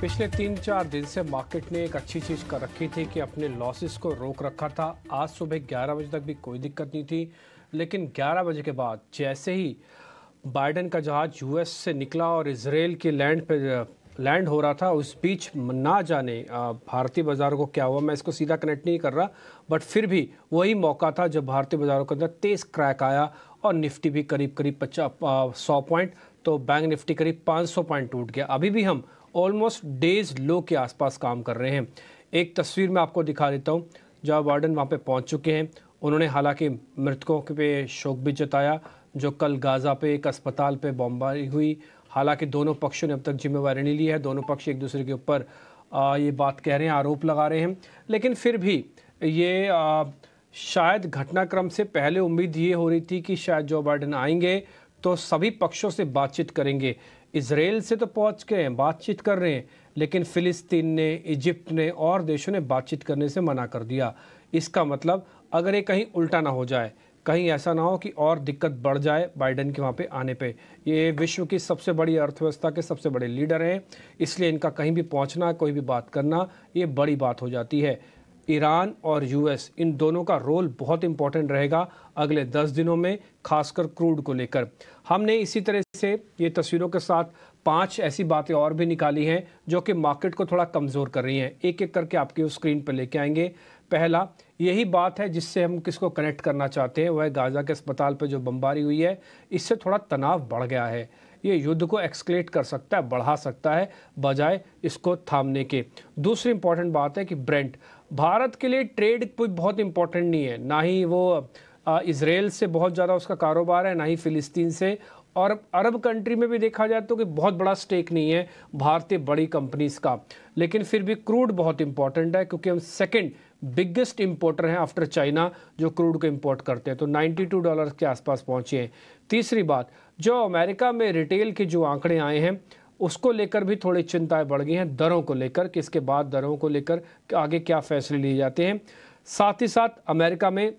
पिछले 3-4 दिन से मार्केट ने एक अच्छी चीज़ कर रखी थी कि अपने लॉसेस को रोक रखा था। आज सुबह 11 बजे तक भी कोई दिक्कत नहीं थी, लेकिन 11 बजे के बाद जैसे ही बाइडेन का जहाज यूएस से निकला और इजराइल के लैंड पे लैंड हो रहा था, उस बीच ना जाने भारतीय बाज़ारों को क्या हुआ। मैं इसको सीधा कनेक्ट नहीं कर रहा, बट फिर भी वही मौका था जब भारतीय बाज़ारों के अंदर तेज़ क्रैक आया और निफ्टी भी करीब करीब 100 पॉइंट, तो बैंक निफ्टी करीब 500 पॉइंट टूट गया। अभी भी हम ऑलमोस्ट डेज लो के आसपास काम कर रहे हैं। एक तस्वीर मैं आपको दिखा देता हूँ। जो बाइडेन वहाँ पे पहुँच चुके हैं, उन्होंने हालांकि मृतकों पे शोक भी जताया। जो कल गाज़ा पे एक अस्पताल पे बमबारी हुई, हालांकि दोनों पक्षों ने अब तक जिम्मेवारी नहीं ली है। दोनों पक्ष एक दूसरे के ऊपर ये बात कह रहे हैं, आरोप लगा रहे हैं, लेकिन फिर भी ये शायद घटनाक्रम से पहले उम्मीद ये हो रही थी कि शायद जो बाइडेन आएंगे तो सभी पक्षों से बातचीत करेंगे। इजराइल से तो पहुंच गए हैं, बातचीत कर रहे हैं, लेकिन फिलिस्तीन ने, इजिप्ट ने और देशों ने बातचीत करने से मना कर दिया। इसका मतलब अगर ये कहीं उल्टा ना हो जाए, कहीं ऐसा ना हो कि और दिक्कत बढ़ जाए बाइडेन के वहाँ पे आने पे। ये विश्व की सबसे बड़ी अर्थव्यवस्था के सबसे बड़े लीडर हैं, इसलिए इनका कहीं भी पहुँचना, कोई भी बात करना, ये बड़ी बात हो जाती है। ईरान और यूएस, इन दोनों का रोल बहुत इंपॉर्टेंट रहेगा अगले 10 दिनों में, खासकर क्रूड को लेकर। हमने इसी तरह से ये तस्वीरों के साथ 5 ऐसी बातें और भी निकाली हैं जो कि मार्केट को थोड़ा कमज़ोर कर रही हैं। एक एक करके आपके उस स्क्रीन पर लेके आएंगे। पहला यही बात है जिससे हम किसको कनेक्ट करना चाहते हैं, वह गाज़ा के अस्पताल पर जो बमबारी हुई है, इससे थोड़ा तनाव बढ़ गया है। ये युद्ध को एक्सकेलेट कर सकता है, बढ़ा सकता है, बजाय इसको थामने के। दूसरी इंपॉर्टेंट बात है कि ब्रेंट भारत के लिए ट्रेड कोई बहुत इंपॉर्टेंट नहीं है, ना ही वो इजराइल से बहुत ज़्यादा उसका कारोबार है, ना ही फिलिस्तीन से, और अरब कंट्री में भी देखा जाए तो कि बहुत बड़ा स्टेक नहीं है भारतीय बड़ी कंपनीज का। लेकिन फिर भी क्रूड बहुत इंपॉर्टेंट है, क्योंकि हम सेकंड बिगेस्ट इंपोर्टर हैं आफ्टर चाइना जो क्रूड को इंपोर्ट करते हैं। तो $92 के आसपास पहुंचे हैं। तीसरी बात, जो अमेरिका में रिटेल के जो आंकड़े आए हैं उसको लेकर भी थोड़ी चिंताएं बढ़ गई हैं, दरों को लेकर, कि इसके बाद दरों को लेकर आगे क्या फैसले लिए जाते हैं। साथ ही साथ अमेरिका में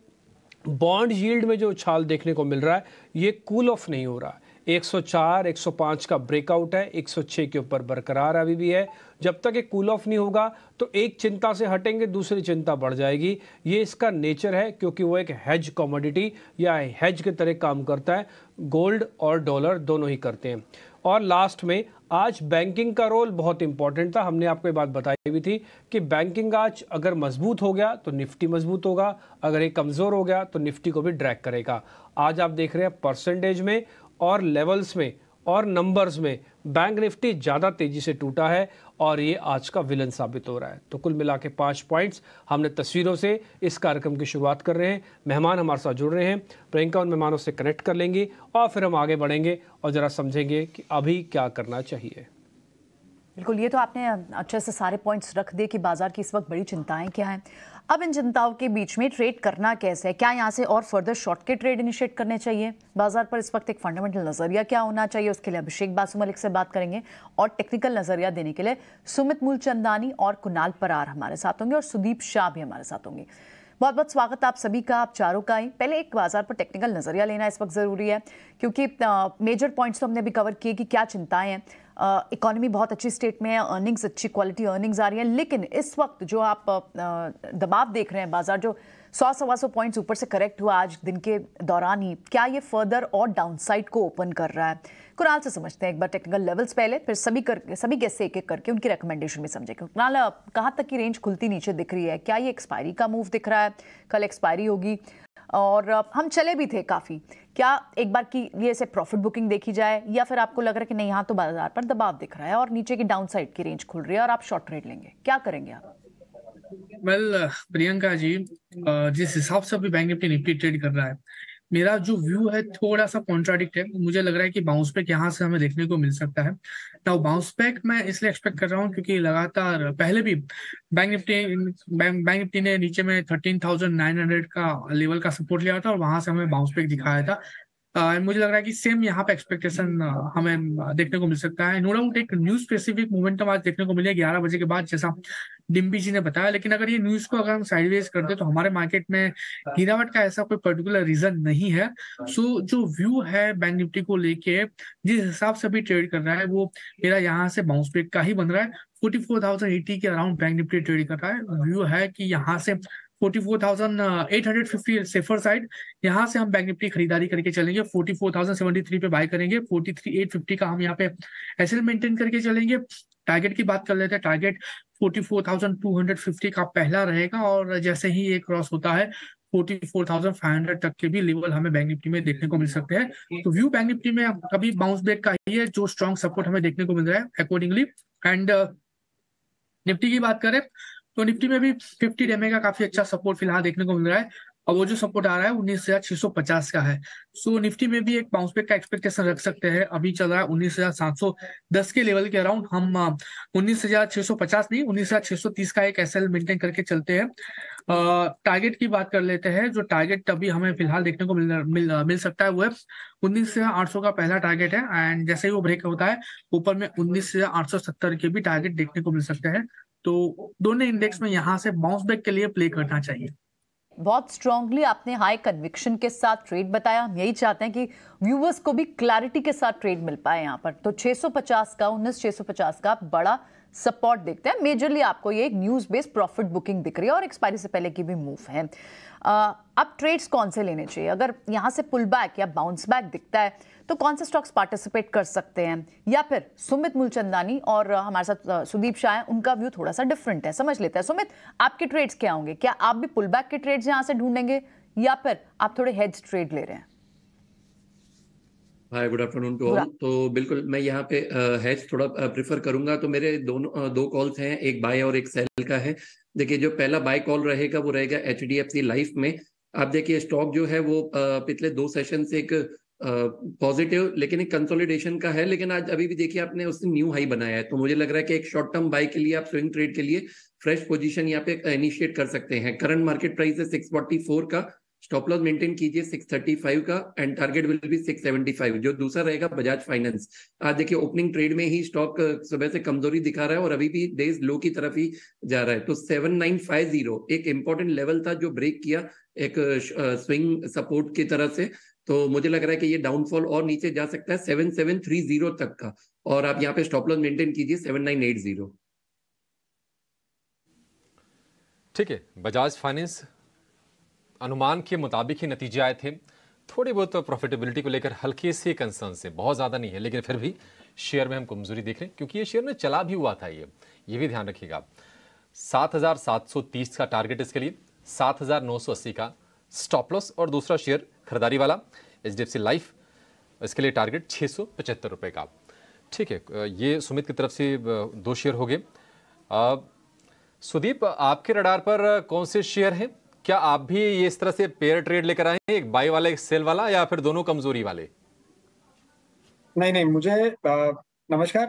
बॉन्ड यील्ड में जो उछाल देखने को मिल रहा है, ये कूल ऑफ नहीं हो रहा है। 104, 105 का ब्रेकआउट है, 106 के ऊपर बरकरार अभी भी है। जब तक ये कूल ऑफ नहीं होगा तो एक चिंता से हटेंगे, दूसरी चिंता बढ़ जाएगी। ये इसका नेचर है, क्योंकि वो एक हेज कमोडिटी या हेज के तरह काम करता है। गोल्ड और डॉलर दोनों ही करते हैं। और लास्ट में आज बैंकिंग का रोल बहुत इंपॉर्टेंट था। हमने आपको ये बात बताई भी थी कि बैंकिंग आज अगर मजबूत हो गया तो निफ्टी मजबूत होगा, अगर ये कमज़ोर हो गया तो निफ्टी को भी ड्रैग करेगा। आज आप देख रहे हैं परसेंटेज में और लेवल्स में और नंबर्स में बैंक निफ्टी ज़्यादा तेज़ी से टूटा है, और ये आज का विलन साबित हो रहा है। तो कुल मिला के 5 पॉइंट्स हमने तस्वीरों से इस कार्यक्रम की शुरुआत कर रहे हैं। मेहमान हमारे साथ जुड़ रहे हैं, प्रियंका उन मेहमानों से कनेक्ट कर लेंगी और फिर हम आगे बढ़ेंगे और ज़रा समझेंगे कि अभी क्या करना चाहिए। बिल्कुल, ये तो आपने अच्छे से सारे पॉइंट्स रख दिए कि बाजार की इस वक्त बड़ी चिंताएं क्या हैं। अब इन चिंताओं के बीच में ट्रेड करना कैसे है, क्या यहाँ से और फर्दर शॉर्ट के ट्रेड इनिशिएट करने चाहिए, बाजार पर इस वक्त एक फंडामेंटल नजरिया क्या होना चाहिए, उसके लिए अभिषेक बासु मलिक से बात करेंगे। और टेक्निकल नजरिया देने के लिए सुमित मूलचंदानी और कुणाल परार हमारे साथ होंगे और सुदीप शाह भी हमारे साथ होंगे। बहुत बहुत स्वागत आप सभी का, आप चारों का ही। पहले एक बाजार पर टेक्निकल नजरिया लेना इस वक्त जरूरी है, क्योंकि मेजर पॉइंट्स तो हमने भी कवर किए कि क्या चिंताएं हैं। इकोनॉमी बहुत अच्छी स्टेट में है, अर्निंग्स अच्छी क्वालिटी अर्निंग्स आ रही है, लेकिन इस वक्त जो आप दबाव देख रहे हैं, बाजार जो 100-125 पॉइंट्स ऊपर से करेक्ट हुआ आज दिन के दौरान ही, क्या ये फर्दर और डाउनसाइड को ओपन कर रहा है? कुणाल से समझते हैं एक बार टेक्निकल लेवल्स पहले, फिर सभी गेस्ट से एक एक करके उनकी रिकमेंडेशन भी समझेंगे। कुणाल, कहाँ तक की रेंज खुलती नीचे दिख रही है? क्या ये एक्सपायरी का मूव दिख रहा है? कल एक्सपायरी होगी और हम चले भी थे काफ़ी। क्या एक बार की ये से प्रॉफिट बुकिंग देखी जाए, या फिर आपको लग रहा है कि नहीं, यहाँ तो बाजार पर दबाव दिख रहा है और नीचे की डाउन साइड की रेंज खुल रही है और आप शॉर्ट ट्रेड लेंगे, क्या करेंगे आप? प्रियंका जी, जिस हिसाब से अभी बैंक निफ्टी ट्रेड कर रहा है, मेरा जो व्यू है थोड़ा सा कॉन्ट्राडिक्ट है। मुझे लग रहा है कि बाउंस बैक यहाँ से हमें देखने को मिल सकता है। नाउ बाउंस बैक मैं इसलिए एक्सपेक्ट कर रहा हूँ क्योंकि लगातार पहले भी बैंक निफ्टी ने नीचे में 13,900 का लेवल का सपोर्ट लिया था और वहां से हमें बाउंस बैक दिखाया था। मुझे लग रहा है कि सेम यहाँ पे एक्सपेक्टेशन हमें देखने को मिल सकता है। नो डाउट एक न्यूज स्पेसिफिक मोमेंटम आज देखने को मिले 11 बजे के बाद, जैसा डिम्पी जी ने बताया। लेकिन अगर ये न्यूज को अगर हम साइडवेज करते तो हमारे मार्केट में गिरावट का ऐसा कोई पर्टिकुलर रीजन नहीं है। सो जो व्यू है बैंक निफ्टी को लेके, जिस हिसाब से अभी ट्रेड कर रहा है, वो मेरा यहाँ से बाउंस बैक का ही बन रहा है। 44,080 के अराउंड बैंक निफ्टी ट्रेड कर रहा है। व्यू है कि यहाँ से 44,850 सेफर साइड, यहाँ से हम बैंक निफ्टी खरीदारी करके चलेंगे। 44,073 पे बाय करेंगे, 43,850 का हम यहाँ पे एसएल मेंटेन करके चलेंगे। टारगेट की बात कर लेते हैं। टारगेट 44,250 का पहला रहेगा, और जैसे ही ये क्रॉस होता है 44,500 तक के भी लेवल हमें बैंक निफ्टी में देखने को मिल सकते हैं। तो व्यू बैंक निफ्टी में कभी बाउंस बैक का ही है, जो स्ट्रॉन्ग सपोर्ट हमें देखने को मिल रहा है अकॉर्डिंगली। एंड निफ्टी की बात करें तो निफ्टी में भी 50 डेमे का काफी अच्छा सपोर्ट फिलहाल देखने को मिल रहा है, और वो जो सपोर्ट आ रहा है 19,650 का है। सो निफ्टी में भी एक बाउंस बैक का एक्सपेक्टेशन रख सकते हैं। अभी चल रहा है 19,710 के लेवल के अराउंड। हम 19,650 नहीं, 19,630 का एक एसएल मेंटेन करके चलते हैं। टारगेट की बात कर लेते हैं। जो टारगेट अभी हमें फिलहाल देखने को मिल सकता है वो है 19,800 का पहला टारगेट है। एंड जैसे ही वो ब्रेक होता है ऊपर में 19,870 के भी टारगेट देखने को मिल सकते हैं। तो दोनों इंडेक्स में यहाँ से बाउंस बैक के लिए प्ले करना चाहिए। बहुत स्ट्रांगली आपने हाई कन्विक्शन के साथ ट्रेड बताया। हम यही चाहते हैं कि व्यूवर्स को भी क्लैरिटी के साथ ट्रेड मिल पाए यहाँ पर। तो 650 का 19,650 का बड़ा सपोर्ट देखते हैं। मेजरली आपको ये एक न्यूज बेस्ड प्रॉफिट बुकिंग दिख रही है और एक्सपायरी से पहले की भी मूव है। अब ट्रेड्स कौन से लेने चाहिए? अगर यहाँ से पुल बैक या बाउंस बैक दिखता है तो कौन से स्टॉक्स पार्टिसिपेट कर सकते हैं? या फिर सुमित मूलचंदानी और हमारे साथ सुदीप शाह हैं, उनका व्यू थोड़ा सा डिफरेंट है, समझ लेते हैं। सुमित, आपके ट्रेड्स क्या होंगे? क्या आप भी पुल बैक के ट्रेड्स यहाँ से ढूंढेंगे या फिर आप थोड़े हेड्स ट्रेड ले रहे हैं? हाय, गुड आफ्टरनून टू ऑल। तो बिल्कुल मैं यहाँ पे हेज थोड़ा प्रेफर करूंगा। तो मेरे दो कॉल्स हैं, एक बाय और एक सेल का है। देखिए, जो पहला बाय कॉल रहेगा वो रहेगा HDFC लाइफ में। आप देखिए स्टॉक जो है वो पिछले 2 सेशन से एक पॉजिटिव लेकिन एक कंसोलिडेशन का है, लेकिन आज अभी भी देखिए आपने उसने न्यू हाई बनाया है। तो मुझे लग रहा है कि एक शॉर्ट टर्म बाय के लिए आप स्विंग ट्रेड के लिए फ्रेश पोजीशन यहाँ पे इनिशिएट कर सकते हैं। करंट मार्केट प्राइस है 644 का, स्टॉप लॉस मेंटेन कीजिए 635 का, एंड टारगेट विल बी 675। जो दूसरा रहेगा बजाज फाइनेंस। आज देखिए ओपनिंग ट्रेड में ही स्टॉक सुबह से कमजोरी दिखा रहा है और अभी भी डेज लो की तरफ ही जा रहा है। तो 7950 एक इंपॉर्टेंट लेवल था जो ब्रेक किया एक स्विंग सपोर्ट की तरफ से। तो मुझे लग रहा है कि ये डाउनफॉल और नीचे जा सकता है 7730 तक का, और आप यहाँ पे स्टॉप लॉस मेंटेन कीजिए 7980। ठीक है, बजाज फाइनेंस अनुमान के मुताबिक ही नतीजे आए थे। थोड़ी बहुत प्रॉफिटेबिलिटी को लेकर हल्के से कंसर्न से, बहुत ज़्यादा नहीं है, लेकिन फिर भी शेयर में हम कमजोरी देख रहे हैं क्योंकि ये शेयर में चला भी हुआ था। ये भी ध्यान रखिएगा। 7,730 का टारगेट इसके लिए, 7,980 का स्टॉप लॉस, और दूसरा शेयर खरीदारी वाला HDFC लाइफ, इसके लिए टारगेट 675 रुपये का। ठीक है, ये सुमित की तरफ से 2 शेयर हो गए। सुदीप, आपके रडार पर कौन से शेयर हैं? क्या आप भी ये इस तरह से पेयर ट्रेड लेकर आए हैं, एक बाय वाला एक सेल वाला, या फिर दोनों कमजोरी वाले? नहीं, मुझे नमस्कार।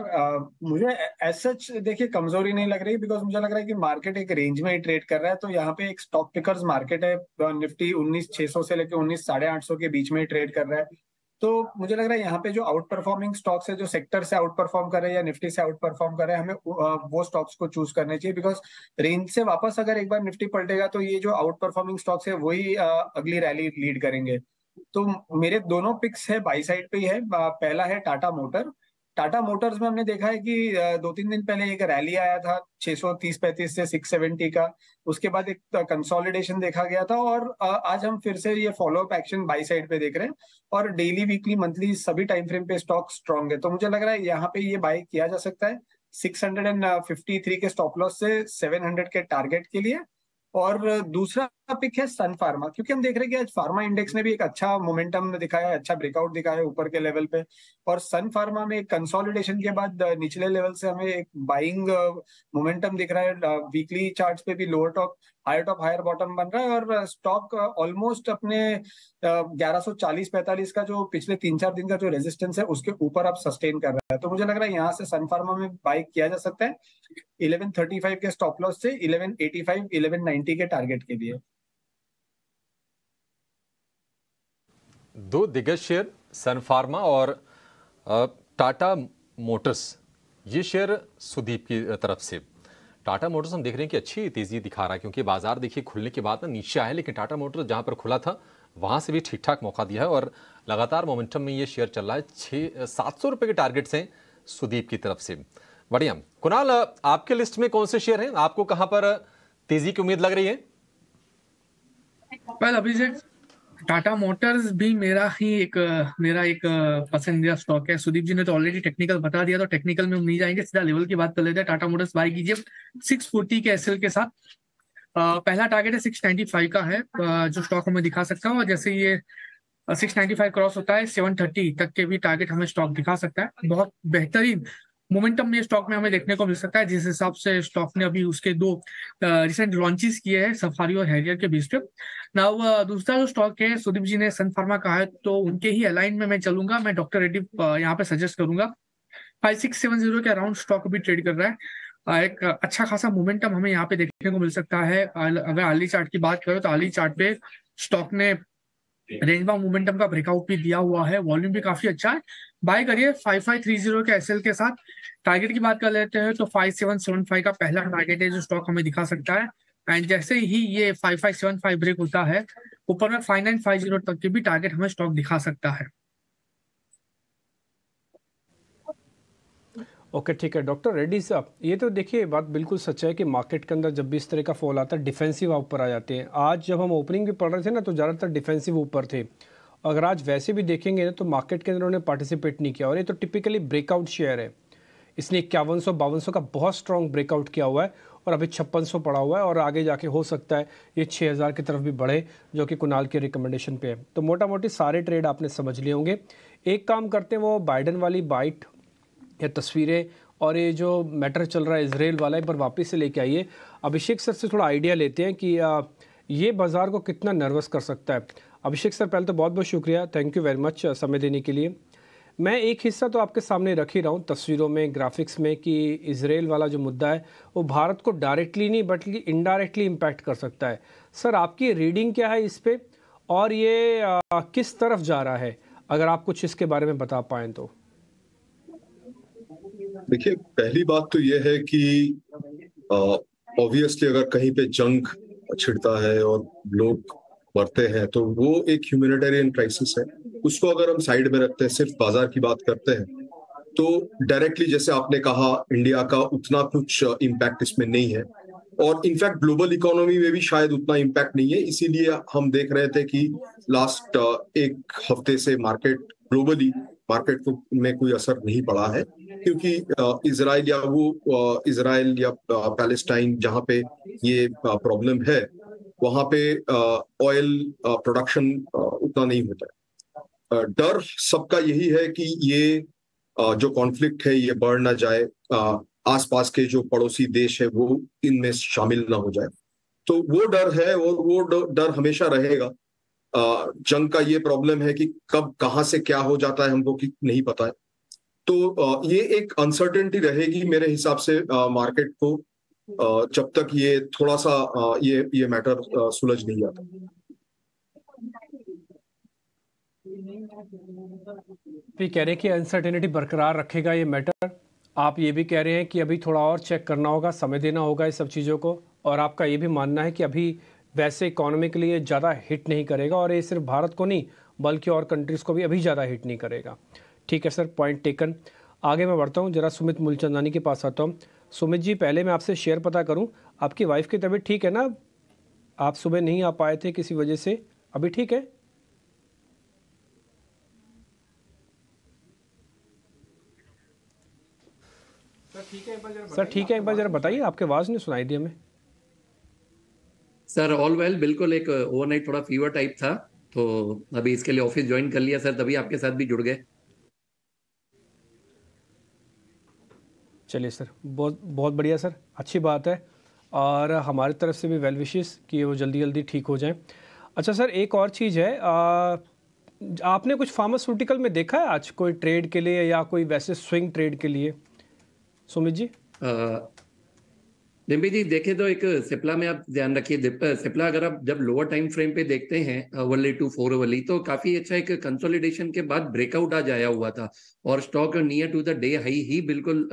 मुझे एज सच देखिए कमजोरी नहीं लग रही, बिकॉज मुझे लग रहा है कि मार्केट एक रेंज में ही ट्रेड कर रहा है। तो यहाँ पे एक स्टॉक पिकर्स मार्केट है। निफ्टी 19,600 से लेकर 19,850 के बीच में ही ट्रेड कर रहा है। तो मुझे लग रहा है यहाँ पे जो आउट परफॉर्मिंग स्टॉक्स है, जो सेक्टर से आउट परफॉर्म कर रहे हैं या निफ्टी से आउट परफॉर्म कर रहे हैं, हमें वो स्टॉक्स को चूज करने चाहिए। बिकॉज रेंज से वापस अगर एक बार निफ्टी पलटेगा तो ये जो आउट परफॉर्मिंग स्टॉक्स है वही अगली रैली लीड करेंगे। तो मेरे दोनों पिक्स है बाई साइड पे ही है। पहला है टाटा मोटर। टाटा मोटर्स में हमने देखा है कि 2-3 दिन पहले एक रैली आया था 630-35 से 670 का। उसके बाद एक कंसोलिडेशन देखा गया था, और आज हम फिर से ये फॉलोअप एक्शन बाई साइड पे देख रहे हैं। और डेली, वीकली, मंथली सभी टाइम फ्रेम पे स्टॉक स्ट्रॉन्ग है। तो मुझे लग रहा है यहाँ पे ये बाय किया जा सकता है 653 के स्टॉप लॉस से 700 के टारगेट के लिए। और दूसरा पिक है सन फार्मा, क्योंकि हम देख रहे हैं कि आज फार्मा इंडेक्स ने भी एक अच्छा मोमेंटम दिखाया है, अच्छा ब्रेकआउट दिखाया है ऊपर के लेवल पे। और सन फार्मा में कंसोलिडेशन के बाद निचले लेवल से हमें एक बाइंग मोमेंटम दिख रहा है। वीकली चार्ट्स पे भी लोअर टॉप हायर बॉटम बन रहा है, और स्टॉक ऑलमोस्ट अपने 1140-45 का जो पिछले 3-4 दिन का जो रेजिस्टेंस है उसके ऊपर अब सस्टेन कर रहा है। तो मुझे लग रहा है यहाँ से सन फार्मा में बाई किया जा सकता है 1135 के स्टॉप लॉस से 1185-1190 के टारगेट के लिए। दो दिग्गज शेयर सन फार्मा और टाटा मोटर्स, ये शेयर सुदीप की तरफ से। टाटा मोटर्स हम देख रहे हैं कि अच्छी तेजी दिखा रहा है, क्योंकि बाजार देखिए खुलने के बाद ना नीचे आया, लेकिन टाटा मोटर्स जहां पर खुला था वहां से भी ठीक ठाक मौका दिया है और लगातार मोमेंटम में ये शेयर चल रहा है। 700 रुपए के टारगेट्स हैं सुदीप की तरफ से। बढ़िया। कुणाल, आपके लिस्ट में कौन से शेयर हैं, आपको कहां पर तेजी की उम्मीद लग रही है? वेल अभिषेक, टाटा मोटर्स भी मेरा एक पसंदीदा स्टॉक है। सुदीप जी ने तो ऑलरेडी टेक्निकल बता दिया, तो टेक्निकल में हम नहीं जाएंगे, सीधा लेवल की बात कर लेते हैं। टाटा मोटर्स बाय कीजिए 640 के एसएल के साथ। पहला टारगेट है 695 का है, जो स्टॉक हमें दिखा सकता है, और जैसे ये 695 क्रॉस होता है 730 तक के भी टारगेट हमें स्टॉक दिखा सकता है। बहुत बेहतरीन मोमेंटम में स्टॉक में हमें देखने को मिल सकता है, जिस हिसाब से स्टॉक ने अभी उसके दो रिसेंट लॉन्चेस किए हैं, सफारी और हैरियर के बेस पे। नाउ दूसरा जो स्टॉक है, सुदीप जी ने सन फार्मा कहा है, तो उनके ही अलाइन में मैं चलूंगा। मैं डॉक्टर रेड्डी यहाँ पे सजेस्ट करूंगा। 5670 के अराउंड स्टॉक भी ट्रेड कर रहा है। एक अच्छा खासा मोमेंटम हमें यहाँ पे देखने को मिल सकता है। अगर अर्ली चार्ट की बात करें तो अर्ली चार्ट पे स्टॉक ने रेंज बाउंड मोमेंटम का ब्रेकआउट भी दिया हुआ है, वॉल्यूम भी काफी अच्छा है। बाय करिए 5530 के एसएल के साथ। टारगेट की बात कर लेते हैं तो 5775 का पहला टारगेट है जो स्टॉक हमें दिखा सकता है। एंड जैसे ही ये 5575 ब्रेक होता है, ऊपर में 5950 तक के भी टारगेट हमें स्टॉक दिखा सकता है। ओके, ठीक है डॉक्टर रेड्डी साहब, ये तो देखिए बात बिल्कुल सच है कि मार्केट के अंदर जब भी इस तरह का फॉल आता है डिफेंसिव ऊपर आ जाते हैं। आज जब हम ओपनिंग भी पढ़ रहे थे ना तो ज़्यादातर डिफेंसिव ऊपर थे। अगर आज वैसे भी देखेंगे ना तो मार्केट के अंदर उन्होंने पार्टिसिपेट नहीं किया, और ये तो टिपिकली ब्रेकआउट शेयर है। इसने 5100-5200 का बहुत स्ट्रॉन्ग ब्रेकआउट किया हुआ है और अभी 5600 पड़ा हुआ है, और आगे जाके हो सकता है ये 6000 की तरफ भी बढ़े, जो कि कुणाल के रिकमेंडेशन पे है। तो मोटा मोटी सारे ट्रेड आपने समझ लिए होंगे। एक काम करते हैं, वो बाइडन वाली बाइट या तस्वीरें और ये जो मैटर चल रहा है इजराइल वाला पर वापस से लेके आइए। अभिषेक सर से थोड़ा आइडिया लेते हैं कि ये बाज़ार को कितना नर्वस कर सकता है। अभिषेक सर, पहले तो बहुत बहुत शुक्रिया, थैंक यू वेरी मच समय देने के लिए। मैं एक हिस्सा तो आपके सामने रख ही रहा हूँ तस्वीरों में, ग्राफिक्स में, कि इजराइल वाला जो मुद्दा है वो भारत को डायरेक्टली नहीं बल्कि इनडायरेक्टली इम्पैक्ट कर सकता है। सर, आपकी रीडिंग क्या है इस पर, और ये किस तरफ जा रहा है, अगर आप कुछ इसके बारे में बता पाएँ तो। देखिए, पहली बात तो यह है कि ऑब्वियसली अगर कहीं पे जंग छिड़ता है और लोग मरते हैं तो वो एक ह्यूमैनिटेरियन क्राइसिस है। उसको अगर हम साइड में रखते हैं, सिर्फ बाजार की बात करते हैं, तो डायरेक्टली जैसे आपने कहा इंडिया का उतना कुछ इम्पैक्ट इसमें नहीं है, और इनफैक्ट ग्लोबल इकोनॉमी में भी शायद उतना इम्पैक्ट नहीं है। इसीलिए हम देख रहे थे कि लास्ट एक हफ्ते से ग्लोबली मार्केट में कोई असर नहीं पड़ा है, क्योंकि इजराइल या पैलेस्टाइन जहां पे ये प्रॉब्लम है वहां पे ऑयल प्रोडक्शन उतना नहीं होता है। डर सबका यही है कि ये जो कॉन्फ्लिक्ट है ये बढ़ ना जाए, आसपास के जो पड़ोसी देश है वो इनमें शामिल ना हो जाए। तो वो डर है, और वो डर हमेशा रहेगा। जंग का ये प्रॉब्लम है कि कब कहां से क्या हो जाता है हमको नहीं पता है। तो ये एक अनसर्टेनिटी रहेगी मेरे हिसाब से मार्केट को, जब तक ये थोड़ा सा ये मैटर सुलझ नहीं जाता। भी कह रहे हैं कि अनसर्टेनिटी बरकरार रखेगा ये मैटर। आप ये भी कह रहे हैं कि अभी थोड़ा और चेक करना होगा, समय देना होगा इस सब चीज़ों को, और आपका ये भी मानना है कि अभी वैसे इकोनॉमी के लिए ज़्यादा हिट नहीं करेगा, और ये सिर्फ भारत को नहीं बल्कि और कंट्रीज़ को भी अभी ज़्यादा हिट नहीं करेगा। ठीक है सर, पॉइंट टेकन। आगे मैं बढ़ता हूँ, जरा सुमित मूलचंदानी के पास आता हूँ। सुमित जी, पहले मैं आपसे शेयर पता करूँ, आपकी वाइफ की तबीयत ठीक है ना? आप सुबह नहीं आ पाए थे किसी वजह से, अभी ठीक है? सर ठीक है, एक बार जरा बताइए, आपके आवाज़ नहीं सुनाई दी हमें। सर ऑल वेल, बिल्कुल एक ओवरनाइट थोड़ा फीवर टाइप था, तो अभी इसके लिए ऑफिस ज्वाइन कर लिया सर, तभी आपके साथ भी जुड़ गए। चलिए सर, बहुत बहुत बढ़िया सर, अच्छी बात है, और हमारी तरफ से भी वेल विशेस कि वो जल्दी जल्दी ठीक हो जाएं। अच्छा सर, एक और चीज़ है, आपने कुछ फार्मास्यूटिकल में देखा है आज कोई ट्रेड के लिए या कोई वैसे स्विंग ट्रेड के लिए सुमित जी? डिम्पी जी देखें तो एक सिप्ला में आप ध्यान रखिए, सिप्ला अगर आप जब लोअर टाइम फ्रेम पे देखते हैं अवर्ली टू 4 अवर्ली, तो काफी अच्छा एक कंसोलिडेशन के बाद ब्रेकआउट आज आया हुआ था और stock near to the day high ही बिल्कुल